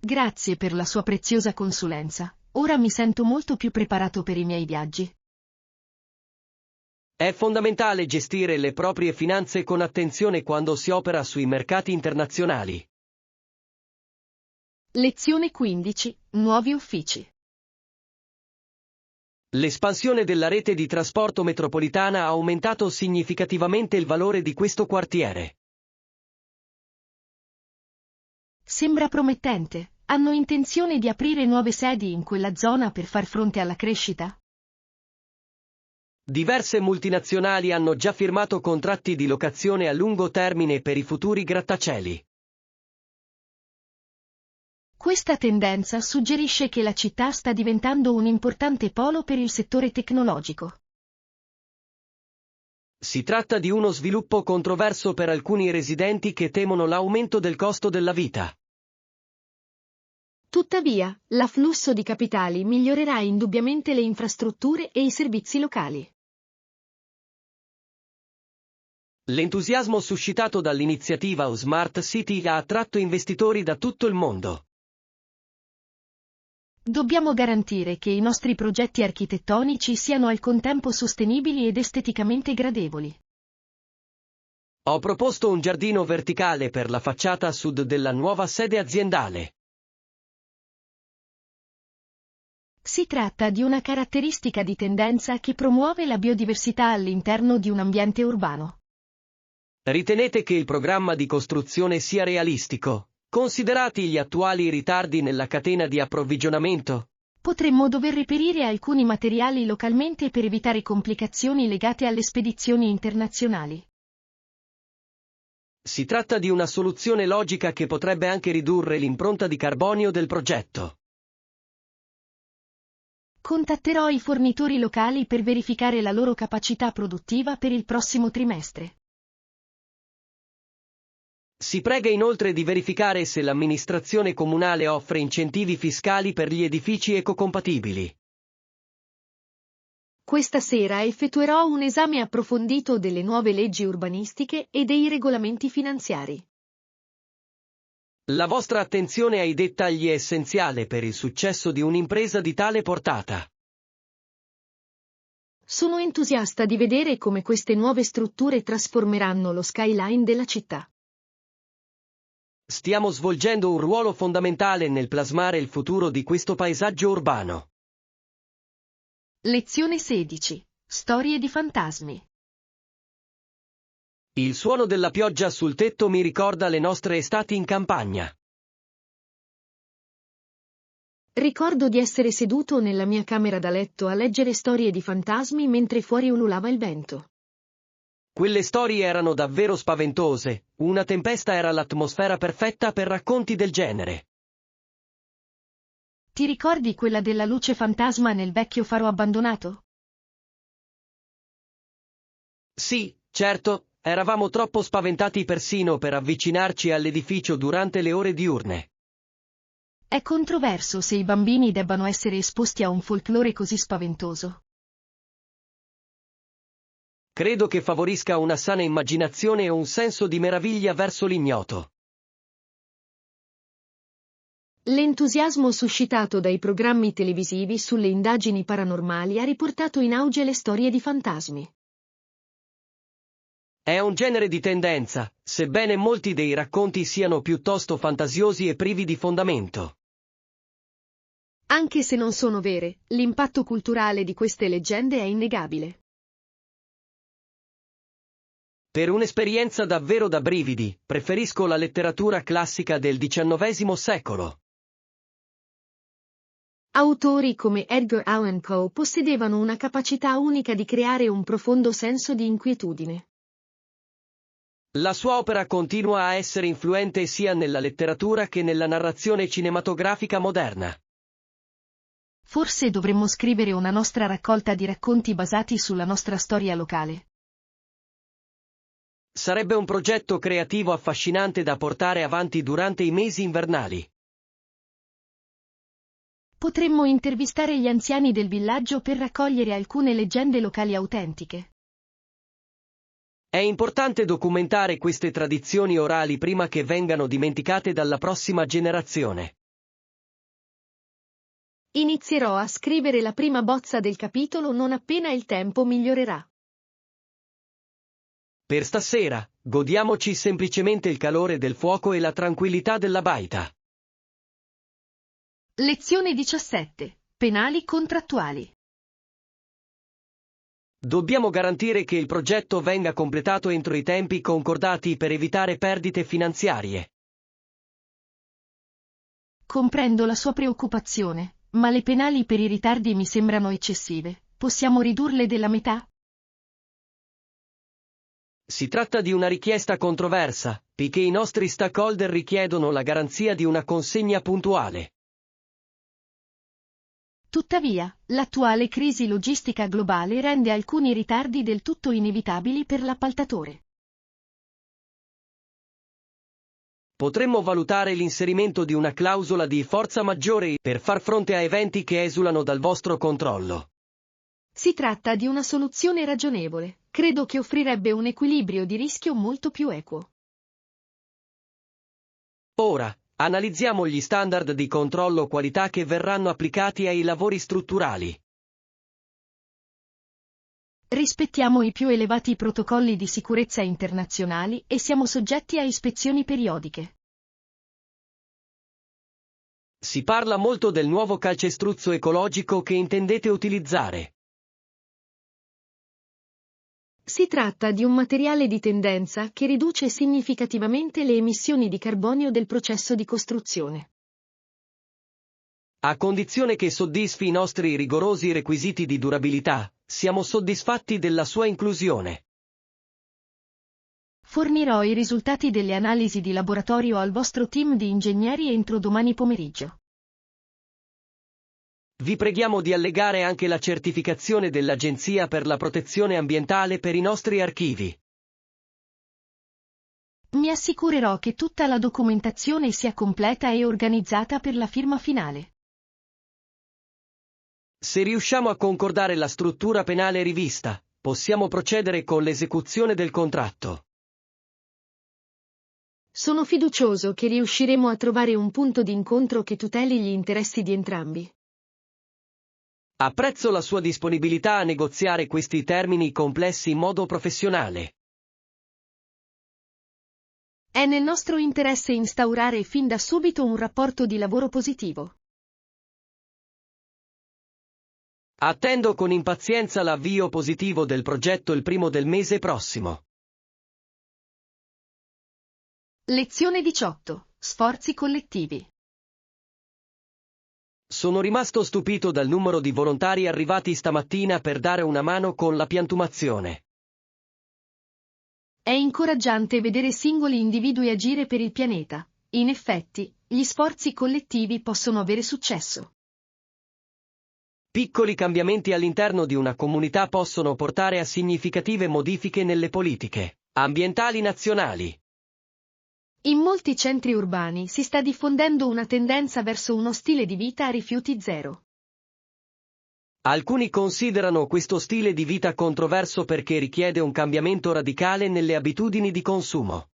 Grazie per la sua preziosa consulenza. Ora mi sento molto più preparato per i miei viaggi. È fondamentale gestire le proprie finanze con attenzione quando si opera sui mercati internazionali. Lezione 15. Nuovi uffici. L'espansione della rete di trasporto metropolitana ha aumentato significativamente il valore di questo quartiere. Sembra promettente. Hanno intenzione di aprire nuove sedi in quella zona per far fronte alla crescita? Diverse multinazionali hanno già firmato contratti di locazione a lungo termine per i futuri grattacieli. Questa tendenza suggerisce che la città sta diventando un importante polo per il settore tecnologico. Si tratta di uno sviluppo controverso per alcuni residenti che temono l'aumento del costo della vita. Tuttavia, l'afflusso di capitali migliorerà indubbiamente le infrastrutture e i servizi locali. L'entusiasmo suscitato dall'iniziativa Smart City ha attratto investitori da tutto il mondo. Dobbiamo garantire che i nostri progetti architettonici siano al contempo sostenibili ed esteticamente gradevoli. Ho proposto un giardino verticale per la facciata a sud della nuova sede aziendale. Si tratta di una caratteristica di tendenza che promuove la biodiversità all'interno di un ambiente urbano. Ritenete che il programma di costruzione sia realistico, considerati gli attuali ritardi nella catena di approvvigionamento? Potremmo dover reperire alcuni materiali localmente per evitare complicazioni legate alle spedizioni internazionali. Si tratta di una soluzione logica che potrebbe anche ridurre l'impronta di carbonio del progetto. Contatterò i fornitori locali per verificare la loro capacità produttiva per il prossimo trimestre. Si prega inoltre di verificare se l'amministrazione comunale offre incentivi fiscali per gli edifici ecocompatibili. Questa sera effettuerò un esame approfondito delle nuove leggi urbanistiche e dei regolamenti finanziari. La vostra attenzione ai dettagli è essenziale per il successo di un'impresa di tale portata. Sono entusiasta di vedere come queste nuove strutture trasformeranno lo skyline della città. Stiamo svolgendo un ruolo fondamentale nel plasmare il futuro di questo paesaggio urbano. Lezione 16. Storie di fantasmi. Il suono della pioggia sul tetto mi ricorda le nostre estati in campagna. Ricordo di essere seduto nella mia camera da letto a leggere storie di fantasmi mentre fuori ululava il vento. Quelle storie erano davvero spaventose, una tempesta era l'atmosfera perfetta per racconti del genere. Ti ricordi quella della luce fantasma nel vecchio faro abbandonato? Sì, certo, eravamo troppo spaventati persino per avvicinarci all'edificio durante le ore diurne. È controverso se i bambini debbano essere esposti a un folklore così spaventoso. Credo che favorisca una sana immaginazione e un senso di meraviglia verso l'ignoto. L'entusiasmo suscitato dai programmi televisivi sulle indagini paranormali ha riportato in auge le storie di fantasmi. È un genere di tendenza, sebbene molti dei racconti siano piuttosto fantasiosi e privi di fondamento. Anche se non sono vere, l'impatto culturale di queste leggende è innegabile. Per un'esperienza davvero da brividi, preferisco la letteratura classica del XIX secolo. Autori come Edgar Allan Poe possedevano una capacità unica di creare un profondo senso di inquietudine. La sua opera continua a essere influente sia nella letteratura che nella narrazione cinematografica moderna. Forse dovremmo scrivere una nostra raccolta di racconti basati sulla nostra storia locale. Sarebbe un progetto creativo affascinante da portare avanti durante i mesi invernali. Potremmo intervistare gli anziani del villaggio per raccogliere alcune leggende locali autentiche. È importante documentare queste tradizioni orali prima che vengano dimenticate dalla prossima generazione. Inizierò a scrivere la prima bozza del capitolo non appena il tempo migliorerà. Per stasera, godiamoci semplicemente il calore del fuoco e la tranquillità della baita. Lezione 17. Penali contrattuali. Dobbiamo garantire che il progetto venga completato entro i tempi concordati per evitare perdite finanziarie. Comprendo la sua preoccupazione, ma le penali per i ritardi mi sembrano eccessive. Possiamo ridurle della metà? Si tratta di una richiesta controversa, poiché i nostri stakeholder richiedono la garanzia di una consegna puntuale. Tuttavia, l'attuale crisi logistica globale rende alcuni ritardi del tutto inevitabili per l'appaltatore. Potremmo valutare l'inserimento di una clausola di forza maggiore per far fronte a eventi che esulano dal vostro controllo. Si tratta di una soluzione ragionevole. Credo che offrirebbe un equilibrio di rischio molto più equo. Ora, analizziamo gli standard di controllo qualità che verranno applicati ai lavori strutturali. Rispettiamo i più elevati protocolli di sicurezza internazionali e siamo soggetti a ispezioni periodiche. Si parla molto del nuovo calcestruzzo ecologico che intendete utilizzare. Si tratta di un materiale di tendenza che riduce significativamente le emissioni di carbonio del processo di costruzione. A condizione che soddisfi i nostri rigorosi requisiti di durabilità, siamo soddisfatti della sua inclusione. Fornirò i risultati delle analisi di laboratorio al vostro team di ingegneri entro domani pomeriggio. Vi preghiamo di allegare anche la certificazione dell'Agenzia per la protezione ambientale per i nostri archivi. Mi assicurerò che tutta la documentazione sia completa e organizzata per la firma finale. Se riusciamo a concordare la struttura penale rivista, possiamo procedere con l'esecuzione del contratto. Sono fiducioso che riusciremo a trovare un punto d'incontro che tuteli gli interessi di entrambi. Apprezzo la sua disponibilità a negoziare questi termini complessi in modo professionale. È nel nostro interesse instaurare fin da subito un rapporto di lavoro positivo. Attendo con impazienza l'avvio positivo del progetto il primo del mese prossimo. Lezione 18. Sforzi collettivi. Sono rimasto stupito dal numero di volontari arrivati stamattina per dare una mano con la piantumazione. È incoraggiante vedere singoli individui agire per il pianeta. In effetti, gli sforzi collettivi possono avere successo. Piccoli cambiamenti all'interno di una comunità possono portare a significative modifiche nelle politiche ambientali nazionali. In molti centri urbani si sta diffondendo una tendenza verso uno stile di vita a rifiuti zero. Alcuni considerano questo stile di vita controverso perché richiede un cambiamento radicale nelle abitudini di consumo.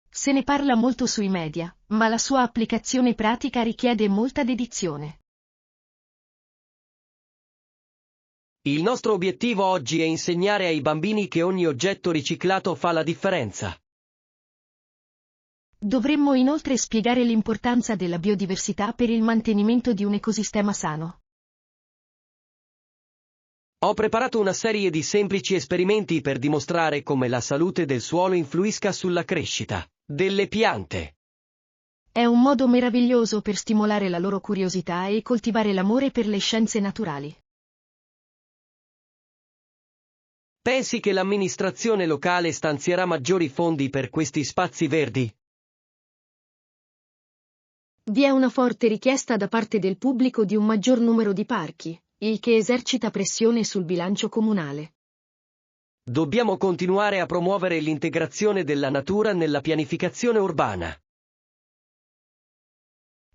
Se ne parla molto sui media, ma la sua applicazione pratica richiede molta dedizione. Il nostro obiettivo oggi è insegnare ai bambini che ogni oggetto riciclato fa la differenza. Dovremmo inoltre spiegare l'importanza della biodiversità per il mantenimento di un ecosistema sano. Ho preparato una serie di semplici esperimenti per dimostrare come la salute del suolo influisca sulla crescita delle piante. È un modo meraviglioso per stimolare la loro curiosità e coltivare l'amore per le scienze naturali. Pensi che l'amministrazione locale stanzierà maggiori fondi per questi spazi verdi? Vi è una forte richiesta da parte del pubblico di un maggior numero di parchi, il che esercita pressione sul bilancio comunale. Dobbiamo continuare a promuovere l'integrazione della natura nella pianificazione urbana.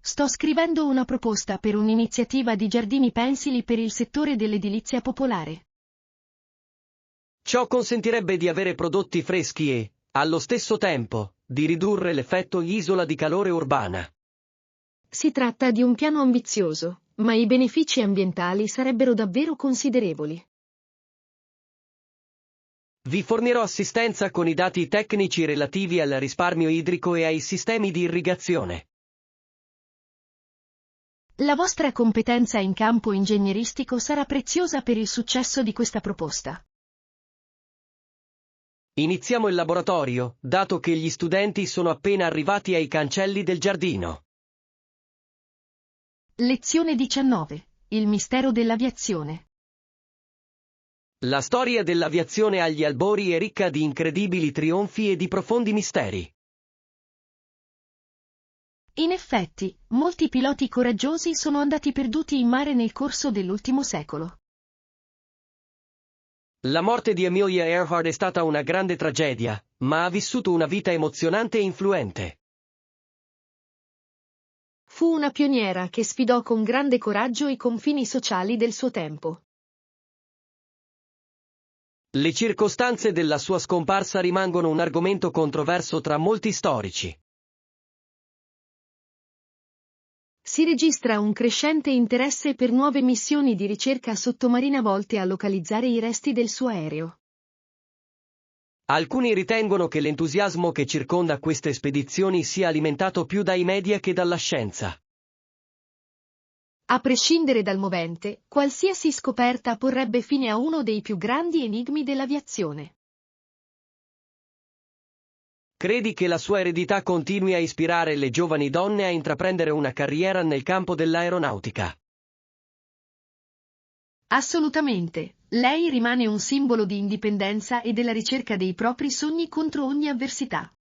Sto scrivendo una proposta per un'iniziativa di giardini pensili per il settore dell'edilizia popolare. Ciò consentirebbe di avere prodotti freschi e, allo stesso tempo, di ridurre l'effetto isola di calore urbana. Si tratta di un piano ambizioso, ma i benefici ambientali sarebbero davvero considerevoli. Vi fornirò assistenza con i dati tecnici relativi al risparmio idrico e ai sistemi di irrigazione. La vostra competenza in campo ingegneristico sarà preziosa per il successo di questa proposta. Iniziamo il laboratorio, dato che gli studenti sono appena arrivati ai cancelli del giardino. Lezione 19. Il mistero dell'aviazione. La storia dell'aviazione agli albori è ricca di incredibili trionfi e di profondi misteri. In effetti, molti piloti coraggiosi sono andati perduti in mare nel corso dell'ultimo secolo. La morte di Amelia Earhart è stata una grande tragedia, ma ha vissuto una vita emozionante e influente. Fu una pioniera che sfidò con grande coraggio i confini sociali del suo tempo. Le circostanze della sua scomparsa rimangono un argomento controverso tra molti storici. Si registra un crescente interesse per nuove missioni di ricerca sottomarina volte a localizzare i resti del suo aereo. Alcuni ritengono che l'entusiasmo che circonda queste spedizioni sia alimentato più dai media che dalla scienza. A prescindere dal movente, qualsiasi scoperta porrebbe fine a uno dei più grandi enigmi dell'aviazione. Credi che la sua eredità continui a ispirare le giovani donne a intraprendere una carriera nel campo dell'aeronautica? Assolutamente, lei rimane un simbolo di indipendenza e della ricerca dei propri sogni contro ogni avversità.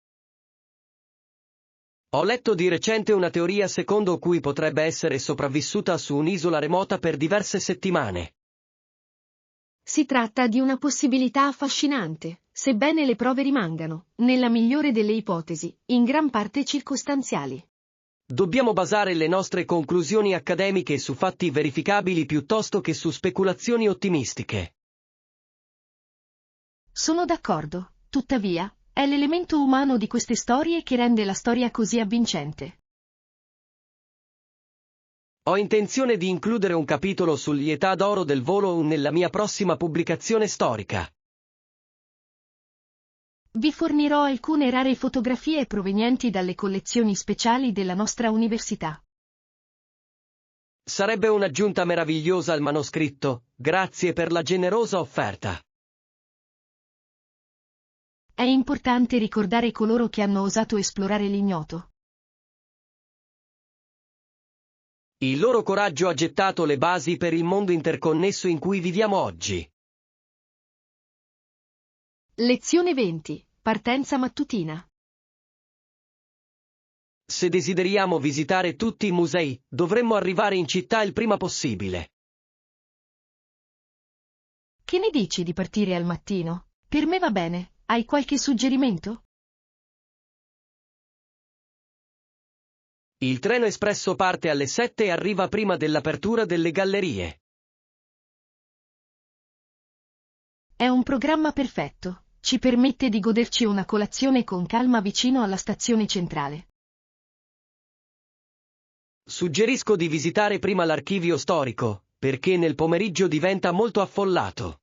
Ho letto di recente una teoria secondo cui potrebbe essere sopravvissuta su un'isola remota per diverse settimane. Si tratta di una possibilità affascinante, sebbene le prove rimangano, nella migliore delle ipotesi, in gran parte circostanziali. Dobbiamo basare le nostre conclusioni accademiche su fatti verificabili piuttosto che su speculazioni ottimistiche. Sono d'accordo, tuttavia, è l'elemento umano di queste storie che rende la storia così avvincente. Ho intenzione di includere un capitolo sugli età d'oro del volo nella mia prossima pubblicazione storica. Vi fornirò alcune rare fotografie provenienti dalle collezioni speciali della nostra università. Sarebbe un'aggiunta meravigliosa al manoscritto, grazie per la generosa offerta. È importante ricordare coloro che hanno osato esplorare l'ignoto. Il loro coraggio ha gettato le basi per il mondo interconnesso in cui viviamo oggi. Lezione 20. Partenza mattutina. Se desideriamo visitare tutti i musei, dovremmo arrivare in città il prima possibile. Che ne dici di partire al mattino? Per me va bene, hai qualche suggerimento? Il treno espresso parte alle 7 e arriva prima dell'apertura delle gallerie. È un programma perfetto, ci permette di goderci una colazione con calma vicino alla stazione centrale. Suggerisco di visitare prima l'archivio storico, perché nel pomeriggio diventa molto affollato.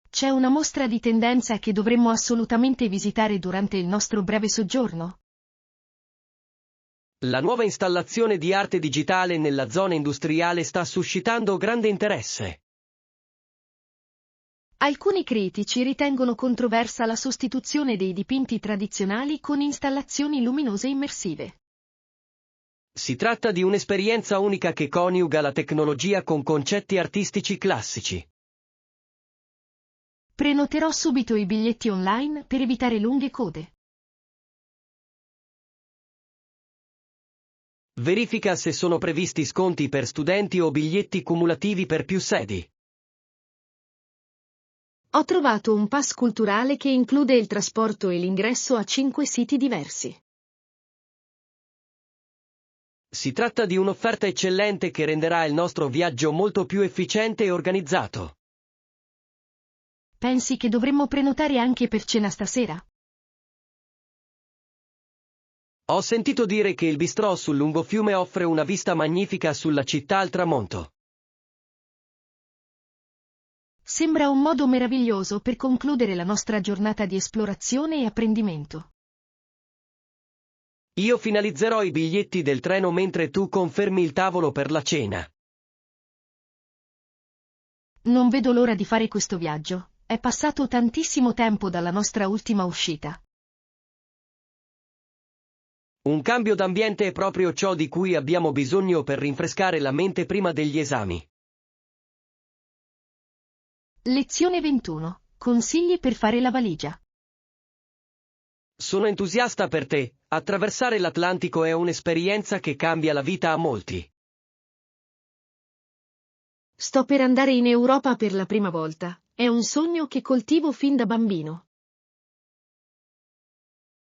C'è una mostra di tendenza che dovremmo assolutamente visitare durante il nostro breve soggiorno? La nuova installazione di arte digitale nella zona industriale sta suscitando grande interesse. Alcuni critici ritengono controversa la sostituzione dei dipinti tradizionali con installazioni luminose immersive. Si tratta di un'esperienza unica che coniuga la tecnologia con concetti artistici classici. Prenoterò subito i biglietti online per evitare lunghe code. Verifica se sono previsti sconti per studenti o biglietti cumulativi per più sedi. Ho trovato un pass culturale che include il trasporto e l'ingresso a 5 siti diversi. Si tratta di un'offerta eccellente che renderà il nostro viaggio molto più efficiente e organizzato. Pensi che dovremmo prenotare anche per cena stasera? Ho sentito dire che il bistrò sul lungofiume offre una vista magnifica sulla città al tramonto. Sembra un modo meraviglioso per concludere la nostra giornata di esplorazione e apprendimento. Io finalizzerò i biglietti del treno mentre tu confermi il tavolo per la cena. Non vedo l'ora di fare questo viaggio, è passato tantissimo tempo dalla nostra ultima uscita. Un cambio d'ambiente è proprio ciò di cui abbiamo bisogno per rinfrescare la mente prima degli esami. Lezione 21. Consigli per fare la valigia. Sono entusiasta per te, attraversare l'Atlantico è un'esperienza che cambia la vita a molti. Sto per andare in Europa per la prima volta. È un sogno che coltivo fin da bambino.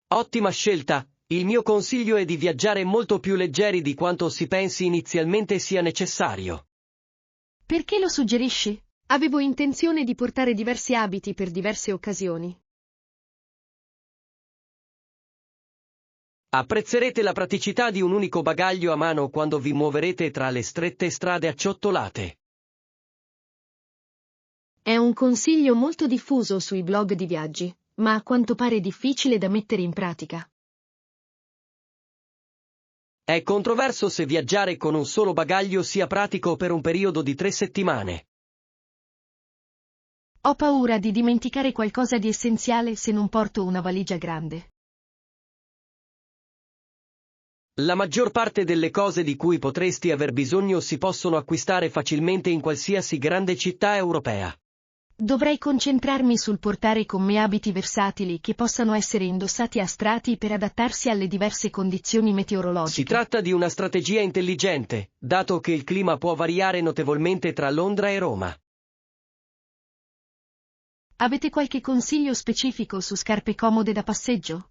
Ottima scelta, il mio consiglio è di viaggiare molto più leggeri di quanto si pensi inizialmente sia necessario. Perché lo suggerisci? Avevo intenzione di portare diversi abiti per diverse occasioni. Apprezzerete la praticità di un unico bagaglio a mano quando vi muoverete tra le strette strade acciottolate. È un consiglio molto diffuso sui blog di viaggi, ma a quanto pare difficile da mettere in pratica. È controverso se viaggiare con un solo bagaglio sia pratico per un periodo di 3 settimane. Ho paura di dimenticare qualcosa di essenziale se non porto una valigia grande. La maggior parte delle cose di cui potresti aver bisogno si possono acquistare facilmente in qualsiasi grande città europea. Dovrei concentrarmi sul portare con me abiti versatili che possano essere indossati a strati per adattarsi alle diverse condizioni meteorologiche. Si tratta di una strategia intelligente, dato che il clima può variare notevolmente tra Londra e Roma. Avete qualche consiglio specifico su scarpe comode da passeggio?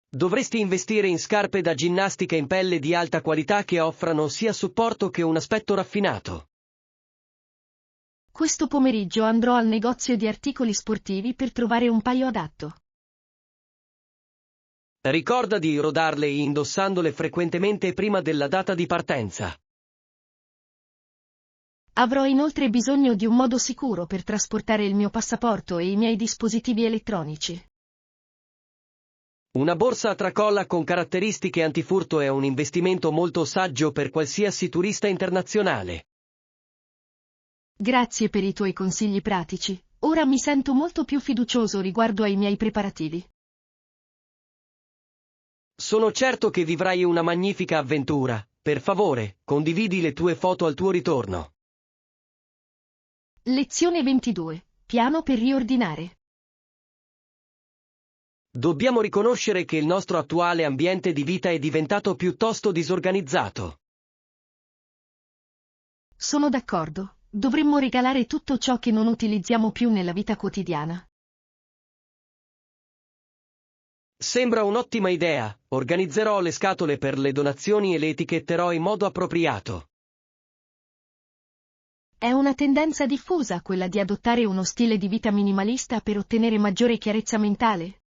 Dovresti investire in scarpe da ginnastica in pelle di alta qualità che offrano sia supporto che un aspetto raffinato. Questo pomeriggio andrò al negozio di articoli sportivi per trovare un paio adatto. Ricorda di rodarle indossandole frequentemente prima della data di partenza. Avrò inoltre bisogno di un modo sicuro per trasportare il mio passaporto e i miei dispositivi elettronici. Una borsa a tracolla con caratteristiche antifurto è un investimento molto saggio per qualsiasi turista internazionale. Grazie per i tuoi consigli pratici. Ora mi sento molto più fiducioso riguardo ai miei preparativi. Sono certo che vivrai una magnifica avventura. Per favore, condividi le tue foto al tuo ritorno. Lezione 22. Piano per riordinare. Dobbiamo riconoscere che il nostro attuale ambiente di vita è diventato piuttosto disorganizzato. Sono d'accordo. Dovremmo regalare tutto ciò che non utilizziamo più nella vita quotidiana. Sembra un'ottima idea. Organizzerò le scatole per le donazioni e le etichetterò in modo appropriato. È una tendenza diffusa quella di adottare uno stile di vita minimalista per ottenere maggiore chiarezza mentale?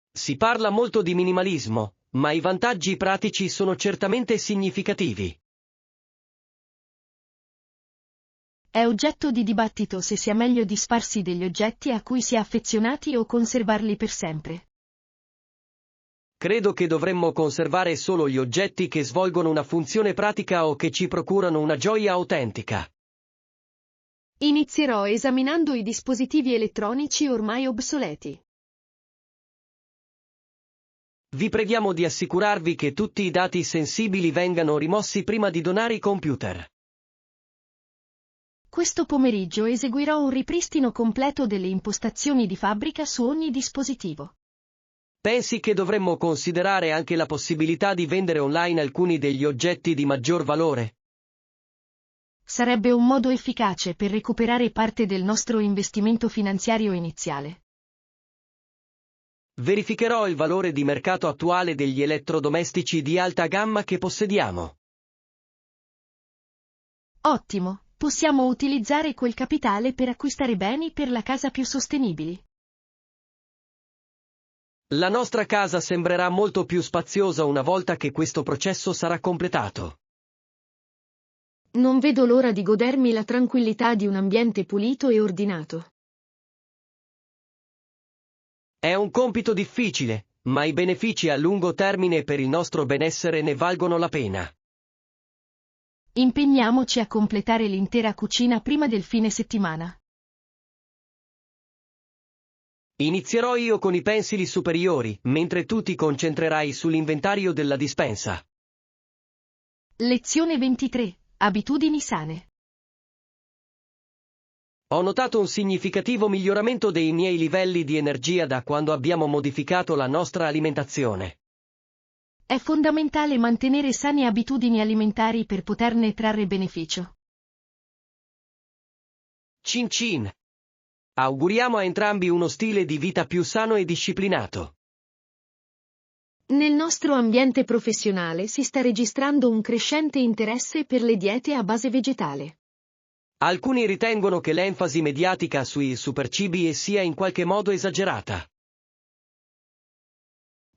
Si parla molto di minimalismo, ma i vantaggi pratici sono certamente significativi. È oggetto di dibattito se sia meglio disfarsi degli oggetti a cui si è affezionati o conservarli per sempre. Credo che dovremmo conservare solo gli oggetti che svolgono una funzione pratica o che ci procurano una gioia autentica. Inizierò esaminando i dispositivi elettronici ormai obsoleti. Vi preghiamo di assicurarvi che tutti i dati sensibili vengano rimossi prima di donare i computer. Questo pomeriggio eseguirò un ripristino completo delle impostazioni di fabbrica su ogni dispositivo. Pensi che dovremmo considerare anche la possibilità di vendere online alcuni degli oggetti di maggior valore? Sarebbe un modo efficace per recuperare parte del nostro investimento finanziario iniziale. Verificherò il valore di mercato attuale degli elettrodomestici di alta gamma che possediamo. Ottimo, possiamo utilizzare quel capitale per acquistare beni per la casa più sostenibili. La nostra casa sembrerà molto più spaziosa una volta che questo processo sarà completato. Non vedo l'ora di godermi la tranquillità di un ambiente pulito e ordinato. È un compito difficile, ma i benefici a lungo termine per il nostro benessere ne valgono la pena. Impegniamoci a completare l'intera cucina prima del fine settimana. Inizierò io con i pensili superiori, mentre tu ti concentrerai sull'inventario della dispensa. Lezione 23. Abitudini sane. Ho notato un significativo miglioramento dei miei livelli di energia da quando abbiamo modificato la nostra alimentazione. È fondamentale mantenere sane abitudini alimentari per poterne trarre beneficio. Cin cin! Auguriamo a entrambi uno stile di vita più sano e disciplinato. Nel nostro ambiente professionale si sta registrando un crescente interesse per le diete a base vegetale. Alcuni ritengono che l'enfasi mediatica sui supercibi sia in qualche modo esagerata.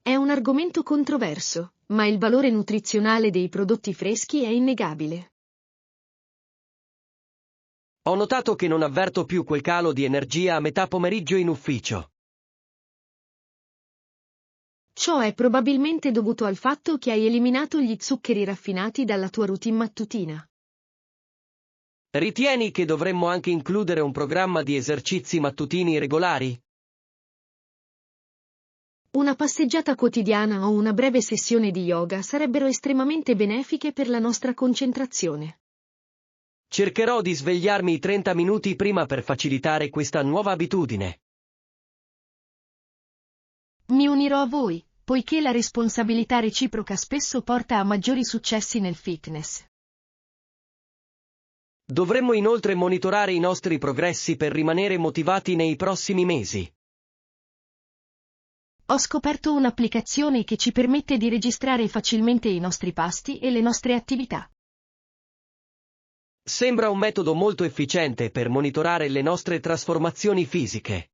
È un argomento controverso, ma il valore nutrizionale dei prodotti freschi è innegabile. Ho notato che non avverto più quel calo di energia a metà pomeriggio in ufficio. Ciò è probabilmente dovuto al fatto che hai eliminato gli zuccheri raffinati dalla tua routine mattutina. Ritieni che dovremmo anche includere un programma di esercizi mattutini regolari? Una passeggiata quotidiana o una breve sessione di yoga sarebbero estremamente benefiche per la nostra concentrazione. Cercherò di svegliarmi 30 minuti prima per facilitare questa nuova abitudine. Mi unirò a voi, poiché la responsabilità reciproca spesso porta a maggiori successi nel fitness. Dovremmo inoltre monitorare i nostri progressi per rimanere motivati nei prossimi mesi. Ho scoperto un'applicazione che ci permette di registrare facilmente i nostri pasti e le nostre attività. Sembra un metodo molto efficiente per monitorare le nostre trasformazioni fisiche.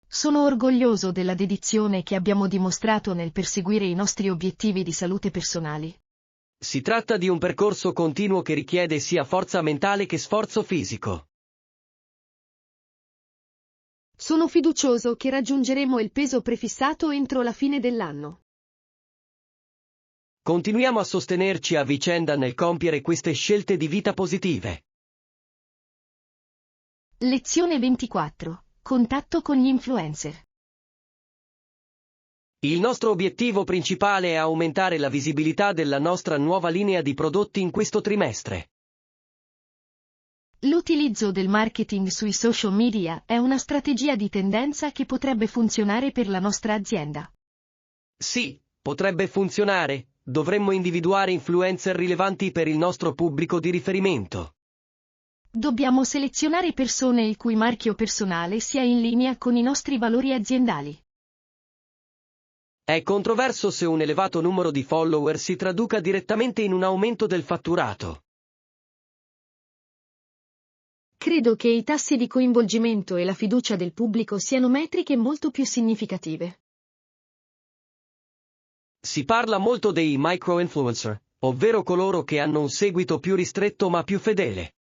Sono orgoglioso della dedizione che abbiamo dimostrato nel perseguire i nostri obiettivi di salute personali. Si tratta di un percorso continuo che richiede sia forza mentale che sforzo fisico. Sono fiducioso che raggiungeremo il peso prefissato entro la fine dell'anno. Continuiamo a sostenerci a vicenda nel compiere queste scelte di vita positive. Lezione 24. Contatto con gli influencer. Il nostro obiettivo principale è aumentare la visibilità della nostra nuova linea di prodotti in questo trimestre. L'utilizzo del marketing sui social media è una strategia di tendenza che potrebbe funzionare per la nostra azienda. Sì, potrebbe funzionare. Dovremmo individuare influencer rilevanti per il nostro pubblico di riferimento. Dobbiamo selezionare persone il cui marchio personale sia in linea con i nostri valori aziendali. È controverso se un elevato numero di follower si traduca direttamente in un aumento del fatturato. Credo che i tassi di coinvolgimento e la fiducia del pubblico siano metriche molto più significative. Si parla molto dei micro-influencer, ovvero coloro che hanno un seguito più ristretto ma più fedele.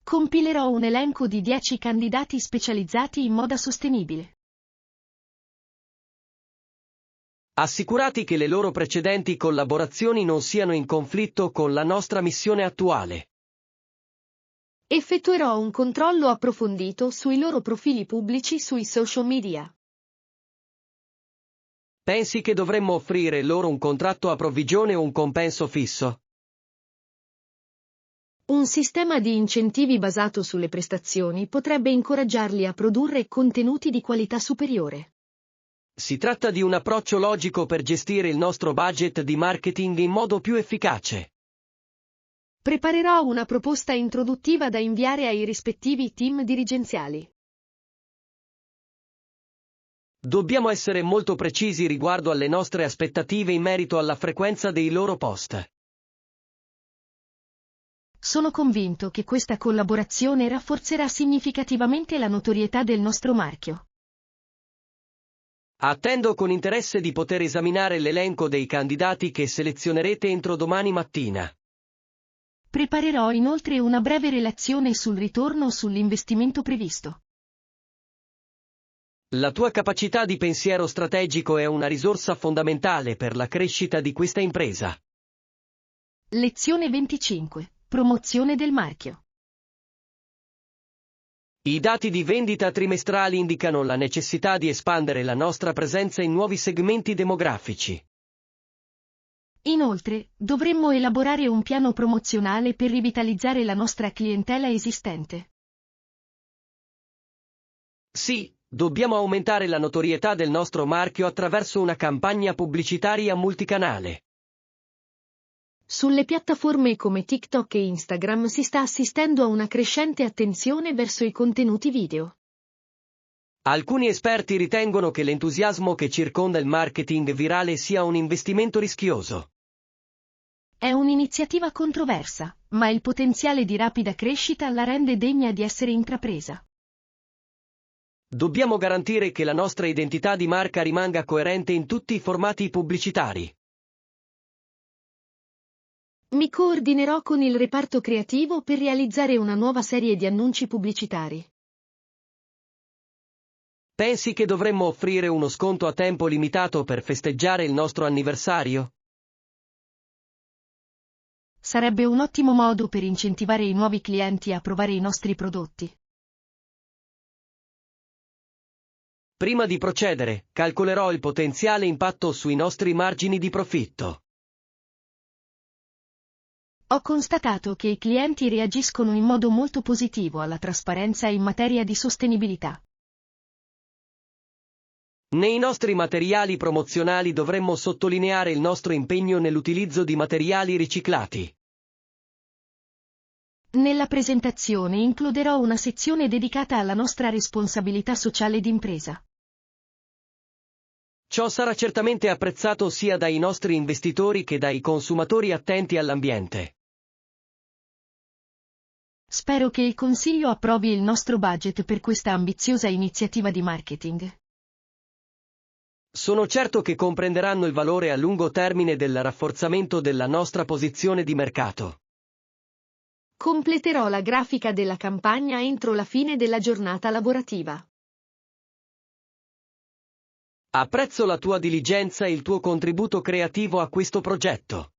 Compilerò un elenco di 10 candidati specializzati in moda sostenibile. Assicurati che le loro precedenti collaborazioni non siano in conflitto con la nostra missione attuale. Effettuerò un controllo approfondito sui loro profili pubblici sui social media. Pensi che dovremmo offrire loro un contratto a provvigione o un compenso fisso? Un sistema di incentivi basato sulle prestazioni potrebbe incoraggiarli a produrre contenuti di qualità superiore. Si tratta di un approccio logico per gestire il nostro budget di marketing in modo più efficace. Preparerò una proposta introduttiva da inviare ai rispettivi team dirigenziali. Dobbiamo essere molto precisi riguardo alle nostre aspettative in merito alla frequenza dei loro post. Sono convinto che questa collaborazione rafforzerà significativamente la notorietà del nostro marchio. Attendo con interesse di poter esaminare l'elenco dei candidati che selezionerete entro domani mattina. Preparerò inoltre una breve relazione sul ritorno sull'investimento previsto. La tua capacità di pensiero strategico è una risorsa fondamentale per la crescita di questa impresa. Lezione 25. Promozione del marchio. I dati di vendita trimestrali indicano la necessità di espandere la nostra presenza in nuovi segmenti demografici. Inoltre, dovremmo elaborare un piano promozionale per rivitalizzare la nostra clientela esistente. Sì, dobbiamo aumentare la notorietà del nostro marchio attraverso una campagna pubblicitaria multicanale. Sulle piattaforme come TikTok e Instagram si sta assistendo a una crescente attenzione verso i contenuti video. Alcuni esperti ritengono che l'entusiasmo che circonda il marketing virale sia un investimento rischioso. È un'iniziativa controversa, ma il potenziale di rapida crescita la rende degna di essere intrapresa. Dobbiamo garantire che la nostra identità di marca rimanga coerente in tutti i formati pubblicitari. Mi coordinerò con il reparto creativo per realizzare una nuova serie di annunci pubblicitari. Pensi che dovremmo offrire uno sconto a tempo limitato per festeggiare il nostro anniversario? Sarebbe un ottimo modo per incentivare i nuovi clienti a provare i nostri prodotti. Prima di procedere, calcolerò il potenziale impatto sui nostri margini di profitto. Ho constatato che i clienti reagiscono in modo molto positivo alla trasparenza in materia di sostenibilità. Nei nostri materiali promozionali dovremmo sottolineare il nostro impegno nell'utilizzo di materiali riciclati. Nella presentazione includerò una sezione dedicata alla nostra responsabilità sociale d'impresa. Ciò sarà certamente apprezzato sia dai nostri investitori che dai consumatori attenti all'ambiente. Spero che il Consiglio approvi il nostro budget per questa ambiziosa iniziativa di marketing. Sono certo che comprenderanno il valore a lungo termine del rafforzamento della nostra posizione di mercato. Completerò la grafica della campagna entro la fine della giornata lavorativa. Apprezzo la tua diligenza e il tuo contributo creativo a questo progetto.